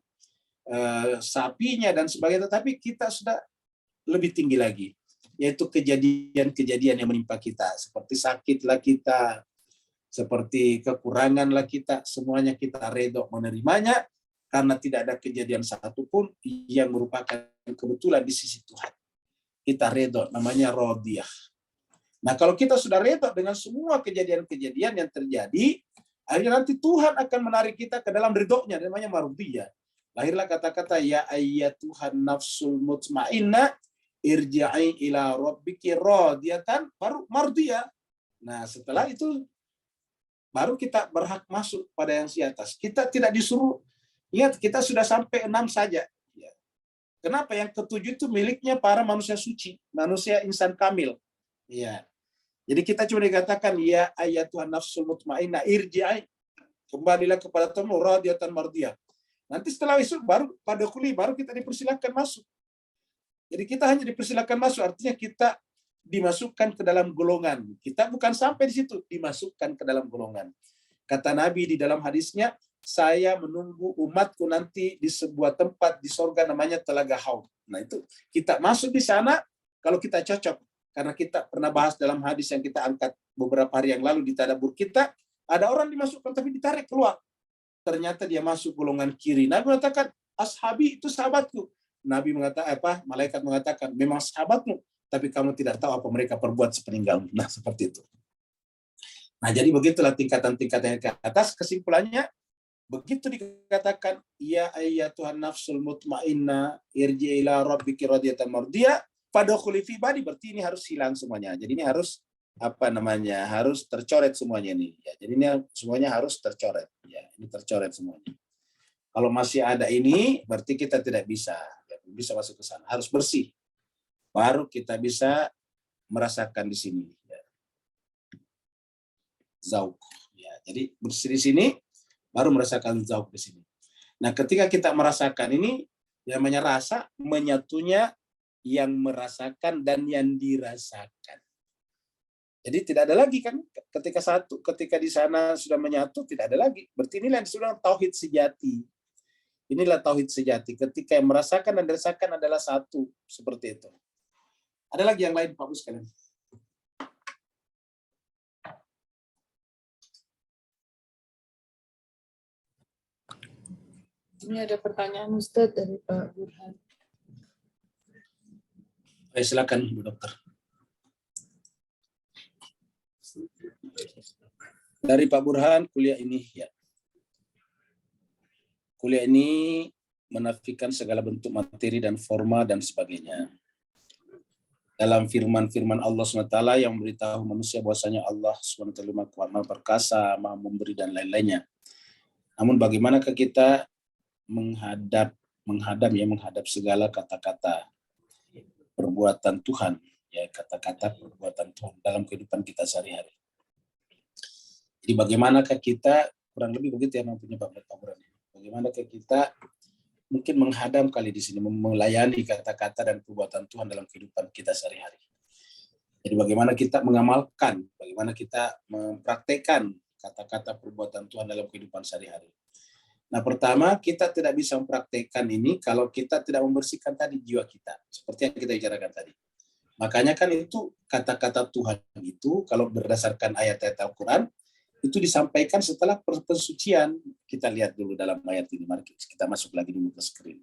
sapinya dan sebagainya, tetapi kita sudah lebih tinggi lagi, yaitu kejadian-kejadian yang menimpa kita, seperti sakitlah kita, seperti kekuranganlah kita, semuanya kita redho menerimanya karena tidak ada kejadian satupun yang merupakan kebetulan di sisi Tuhan. Kita redho, namanya rodiyah. Nah, kalau kita sudah redho dengan semua kejadian-kejadian yang terjadi, akhirnya nanti Tuhan akan menarik kita ke dalam ridhonya, namanya mardiyah. Lahirlah kata-kata ya ayyatuhan nafsul mutmainnah irji'i ila rabbiki radiyatan, baru mardiyah. Nah, setelah itu baru kita berhak masuk pada yang di atas. Kita tidak disuruh, ingat kita sudah sampai 6 saja. Kenapa? Yang ketujuh itu miliknya para manusia suci, manusia insan kamil. Ya. Jadi kita cuma dikatakan ya ayyatuhan nafsul mutmainnah irji'i, kembalilah kepada Tuhan radiyatan mardiyah. Nanti setelah itu baru pada kuli baru kita dipersilakan masuk. Jadi kita hanya dipersilakan masuk, artinya kita dimasukkan ke dalam golongan. Kita bukan sampai di situ, dimasukkan ke dalam golongan. Kata Nabi di dalam hadisnya, saya menunggu umatku nanti di sebuah tempat di sorga namanya Telaga Haud. Nah itu kita masuk di sana kalau kita cocok. Karena kita pernah bahas dalam hadis yang kita angkat beberapa hari yang lalu di tadabbur kita, ada orang dimasukkan tapi ditarik keluar. Ternyata dia masuk golongan kiri. Nabi mengatakan, ashabi itu sahabatku. Nabi mengatakan malaikat mengatakan, memang sahabatmu, tapi kamu tidak tahu apa mereka perbuat sepeninggalmu. Nah, seperti itu. Nah, jadi begitulah tingkatan-tingkatan yang ke atas. Kesimpulannya, begitu dikatakan, ya ayyatuhan nafsul mutmainnah, irji ila rabbiki radiyatan mardiyah, fadkhuli fi ibadi, berarti ini harus hilang semuanya. Jadi ini harus harus tercoret semuanya ini. Ya, jadi ini semuanya harus tercoret. Ya, ini tercoret semuanya. Kalau masih ada ini, berarti kita tidak bisa masuk ke sana. Harus bersih. Baru kita bisa merasakan di sini. Ya. Zauq. Ya, jadi bersih di sini, baru merasakan zauq di sini. Nah, ketika kita merasakan ini, yang namanya rasa, menyatunya yang merasakan dan yang dirasakan. Jadi tidak ada lagi kan ketika di sana sudah menyatu tidak ada lagi. Berarti inilah yang disebut tauhid sejati. Inilah tauhid sejati. Ketika yang merasakan dan dirasakan adalah satu, seperti itu. Ada lagi yang lain Pak Bu sekalian? Ini ada pertanyaan Ustadz dari Pak Burhan. Silakan Bu Dokter. Dari Pak Burhan, kuliah ini ya. Kuliah ini menafikan segala bentuk materi dan forma dan sebagainya. Dalam firman-firman Allah SWT yang memberitahu manusia bahwasanya Allah SWT Maha Perkasa, Maha Memberi dan lain-lainnya. Namun bagaimanakah kita menghadap segala kata-kata perbuatan Tuhan, ya kata-kata perbuatan Tuhan dalam kehidupan kita sehari-hari. Jadi bagaimanakah kita, kurang lebih begitu ya mempunyai Pak Burhan. Bagaimanakah kita mungkin menghadam kali di sini, melayani kata-kata dan perbuatan Tuhan dalam kehidupan kita sehari-hari. Jadi bagaimana kita mengamalkan, bagaimana kita mempraktekkan kata-kata perbuatan Tuhan dalam kehidupan sehari-hari. Nah, pertama kita tidak bisa mempraktekkan ini kalau kita tidak membersihkan tadi jiwa kita, seperti yang kita bicarakan tadi. Makanya kan itu kata-kata Tuhan itu kalau berdasarkan ayat-ayat Al-Quran itu disampaikan setelah pensucian. Kita lihat dulu dalam ayat ini. Mari kita masuk lagi dulu ke screen.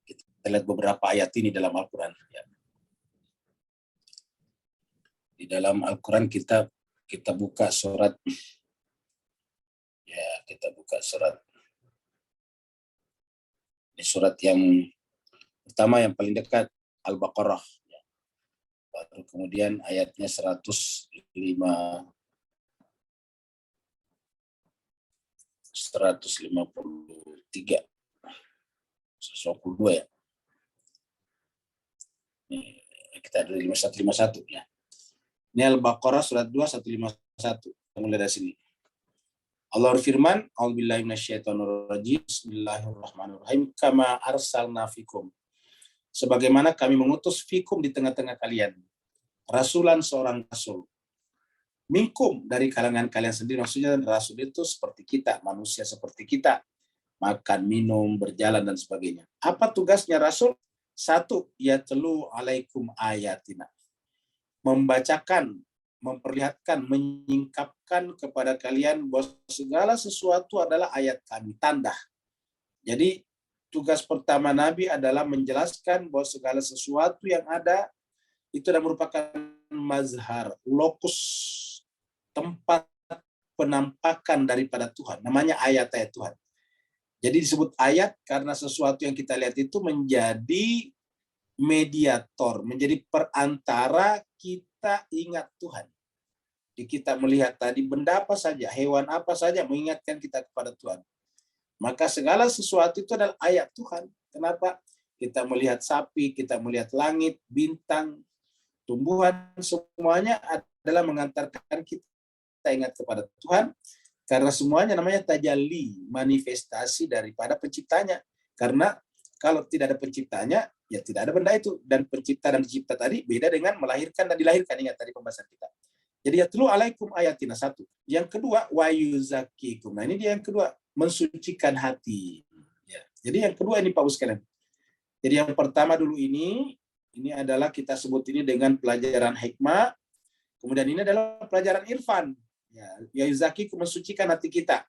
Kita lihat beberapa ayat ini dalam Al-Quran. Ya. Di dalam Al-Quran kita buka surat. Ya, kita buka surat. Ini surat yang pertama yang paling dekat Al-Baqarah. Ya. Baru kemudian ayatnya 153 152 ya. kita dari 5151 ya. Ini Al-Baqarah surat 2 151. Mulai dari sini. Allah berfirman, A'udzubillahi minasyaitonirrajim. Bismillahirrahmanirrahim. Kama arsalna fikum. Sebagaimana kami mengutus fikum di tengah-tengah kalian. Rasulan, seorang rasul. Minkum, dari kalangan kalian sendiri. Maksudnya rasul itu seperti kita, manusia seperti kita. Makan, minum, berjalan, dan sebagainya. Apa tugasnya rasul? Satu, yatlu alaikum ayatina. Membacakan, memperlihatkan, menyingkapkan kepada kalian bahwa segala sesuatu adalah ayat kami, tanda. Jadi tugas pertama Nabi adalah menjelaskan bahwa segala sesuatu yang ada itu adalah merupakan mazhar, lokus, tempat penampakan daripada Tuhan. Namanya ayat-ayat Tuhan. Jadi disebut ayat karena sesuatu yang kita lihat itu menjadi mediator, menjadi perantara kita ingat Tuhan. Di kita melihat tadi benda apa saja, hewan apa saja mengingatkan kita kepada Tuhan. Maka segala sesuatu itu adalah ayat Tuhan. Kenapa? Kita melihat sapi, kita melihat langit, bintang, tumbuhan, semuanya adalah mengantarkan kita ingat kepada Tuhan. Karena semuanya namanya tajalli, manifestasi daripada penciptanya. Karena kalau tidak ada penciptanya, ya tidak ada benda itu. Dan pencipta dan pencipta tadi beda dengan melahirkan dan dilahirkan. Ingat tadi pembahasan kita. Jadi yatlu alaikum ayatina, satu. Yang kedua, wa yuzakikum. Nah ini dia yang kedua, mensucikan hati. Ya. Jadi yang kedua ini Pak Bos sekalian. Jadi yang pertama dulu ini adalah kita sebut ini dengan pelajaran hikmah. Kemudian ini adalah pelajaran irfan. Ya yuzakikum, mensucikan hati kita.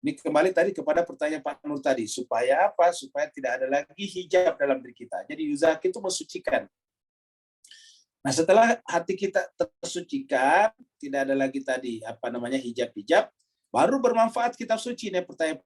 Ini kembali tadi kepada pertanyaan Pak Nur tadi. Supaya apa? Supaya tidak ada lagi hijab dalam diri kita. Jadi yuzaki itu mensucikan. Nah setelah hati kita tersucikan, tidak ada lagi tadi hijab-hijab, baru bermanfaat kitab suci. Ini pertanyaan.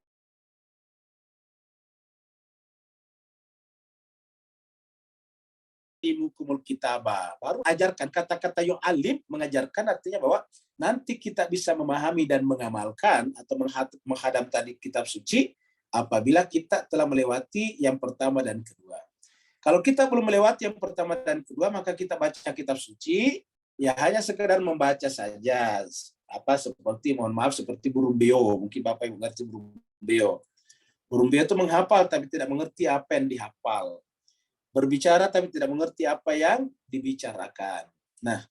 Imukumul kitabah, baru ajarkan kata-kata yang alim, mengajarkan artinya bahwa nanti kita bisa memahami dan mengamalkan atau menghadam tadi kitab suci apabila kita telah melewati yang pertama dan kedua. Kalau kita belum melewati yang pertama dan kedua, maka kita baca kitab suci ya hanya sekedar membaca saja. Seperti burung beo. Mungkin Bapak Ibu mengerti burung beo. Burung beo itu menghafal tapi tidak mengerti apa yang dihafal. Berbicara tapi tidak mengerti apa yang dibicarakan. Nah,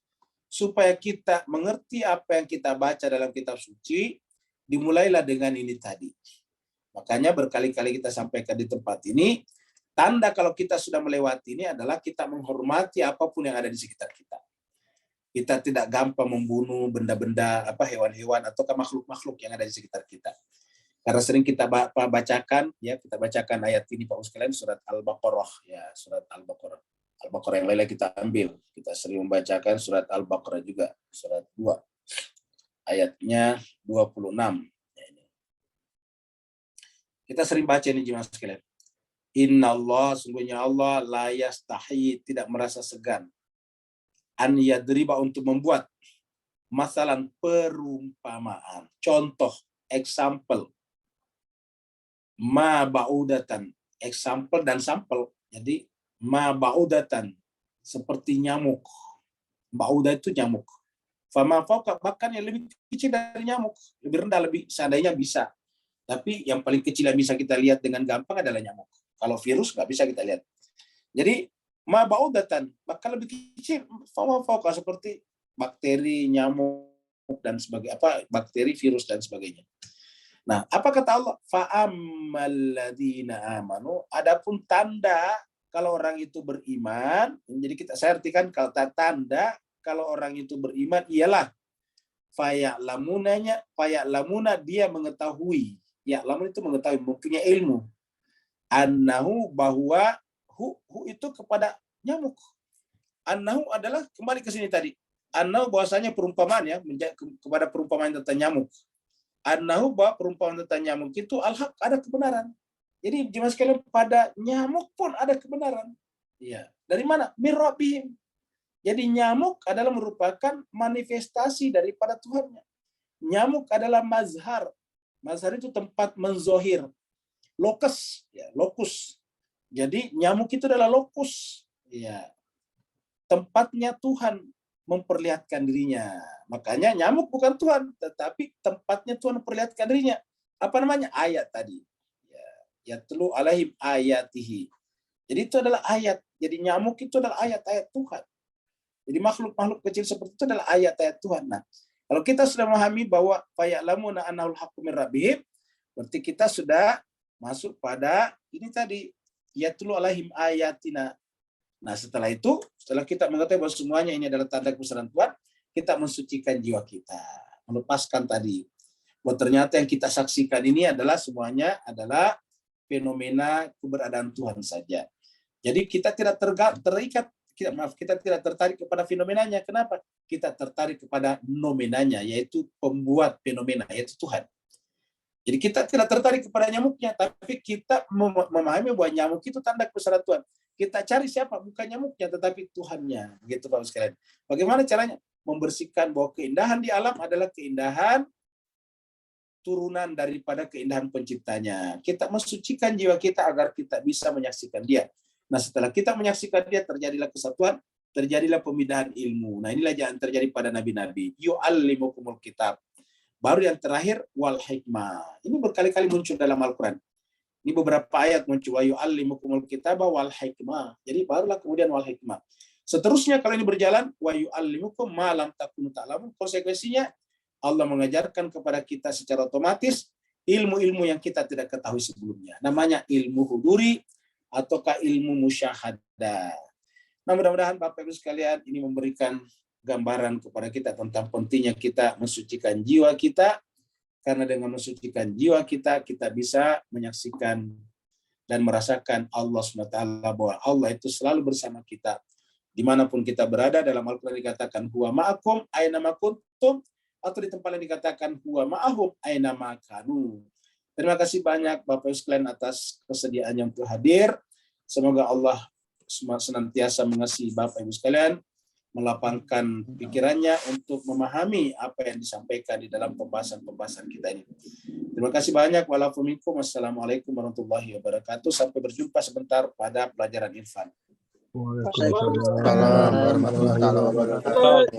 supaya kita mengerti apa yang kita baca dalam kitab suci, dimulailah dengan ini tadi. Makanya berkali-kali kita sampaikan di tempat ini, tanda kalau kita sudah melewati ini adalah kita menghormati apapun yang ada di sekitar kita. Kita tidak gampang membunuh benda-benda, hewan-hewan atau makhluk-makhluk yang ada di sekitar kita. Karena sering kita bacakan, ya kita bacakan ayat ini Pak sekalian, surat Al-Baqarah, ya surat Al-Baqarah. Al-Baqarah yang lain kita ambil. Kita sering membacakan surat Al-Baqarah juga, surat 2, ayatnya 26. Ya, ini. Kita sering baca ini jemaah sekalian. Inna Allah, sungguhnya Allah, la yastahi, tidak merasa segan. An yadriba, untuk membuat masalan perumpamaan, contoh, example. Ma ba'udatan, example dan sampel. Jadi ma ba'udatan, seperti nyamuk. Ba'udah itu nyamuk. Fama fauqa, bahkan yang lebih kecil dari nyamuk, lebih rendah, lebih seandainya bisa. Tapi yang paling kecil yang bisa kita lihat dengan gampang adalah nyamuk. Kalau virus nggak bisa kita lihat. Jadi ma ba'udatan, bahkan lebih kecil. Fama fauqa, seperti bakteri, nyamuk dan sebagainya, bakteri, virus dan sebagainya. Nah, apa kata Allah? Fa'amalladzina amanu, adapun tanda kalau orang itu beriman, jadi saya artikan kalau tanda kalau orang itu beriman ialah faya'lamuna, dia mengetahui. Ya'lamun itu mengetahui, mempunyai ilmu. Annahu, bahwa hu itu kepada nyamuk. Annahu adalah kembali ke sini tadi. Annahu bahwasanya perumpamaan ya, kepada perumpamaan tentang nyamuk. Annahu, bahwa perumpamaan tentang nyamuk itu al-haq, ada kebenaran. Jadi jemaah sekalian, pada nyamuk pun ada kebenaran. Iya. Dari mana? Min rabbihim. Jadi nyamuk adalah merupakan manifestasi daripada Tuhannya. Nyamuk adalah mazhar. Mazhar itu tempat menzohir. Lokus, ya, lokus. Jadi nyamuk itu adalah lokus. Ya. tempatnya Tuhan memperlihatkan dirinya. Makanya nyamuk bukan Tuhan, tetapi tempatnya Tuhan memperlihatkan dirinya. Apa namanya? Ayat tadi. Yatlu alaihim ayatihi. Jadi itu adalah ayat. Jadi nyamuk itu adalah ayat-ayat Tuhan. Jadi makhluk-makhluk kecil seperti itu adalah ayat-ayat Tuhan. Nah, kalau kita sudah memahami bahwa faya'lamuna annahul haqqu min rabbihim, berarti kita sudah masuk pada ini tadi, yatlu alaihim ayatina. Nah, setelah itu, setelah kita mengetahui bahwa semuanya ini adalah tanda kebesaran Tuhan, kita mensucikan jiwa kita, melepaskan tadi. Bahwa ternyata yang kita saksikan ini adalah semuanya adalah fenomena keberadaan Tuhan saja. Jadi kita tidak terikat, kita tidak tertarik kepada fenomenanya. Kenapa? Kita tertarik kepada nomenanya, yaitu pembuat fenomena, yaitu Tuhan. Jadi kita tidak tertarik kepada nyamuknya, tapi kita memahami bahwa nyamuk itu tanda kebesaran Tuhan. Kita cari siapa? Bukan nyamuknya, tetapi Tuhannya. Begitu Bapak sekalian. Bagaimana caranya? Membersihkan bahwa keindahan di alam adalah keindahan turunan daripada keindahan penciptanya. Kita mensucikan jiwa kita agar kita bisa menyaksikan dia. Nah, setelah kita menyaksikan dia, terjadilah kesatuan, terjadilah pemindahan ilmu. Nah, inilah yang terjadi pada nabi-nabi. Yu'allimukumul kitab. Baru yang terakhir, wal hikmah. Ini berkali-kali muncul dalam Al-Quran. Ini beberapa ayat muncul, wa yu'allimukumul kitaba wal hikmah. Jadi barulah kemudian wal hikmah. Seterusnya kalau ini berjalan, wa yu'allimukum ma lam takunu ta'lamun. Konsekuensinya Allah mengajarkan kepada kita secara otomatis ilmu-ilmu yang kita tidak ketahui sebelumnya. Namanya ilmu huduri ataukah ilmu musyahadah. Nah, mudah-mudahan Bapak Ibu sekalian ini memberikan gambaran kepada kita tentang pentingnya kita mensucikan jiwa kita. Karena dengan mensucikan jiwa kita, kita bisa menyaksikan dan merasakan Allah SWT, bahwa Allah itu selalu bersama kita. Dimanapun kita berada, dalam Al-Quran dikatakan, huwa ma'akum aynama kuntum, atau di tempat yang dikatakan, huwa ma'ahum aynama kanu. Terima kasih banyak Bapak Ibu sekalian atas kesediaannya untuk hadir. Semoga Allah senantiasa mengasihi Bapak Ibu sekalian, melapangkan pikirannya untuk memahami apa yang disampaikan di dalam pembahasan-pembahasan kita ini. Terima kasih banyak. Wassalamualaikum warahmatullahi wabarakatuh. Sampai berjumpa sebentar pada pelajaran Irfan. Waalaikumsalam warahmatullahi wabarakatuh.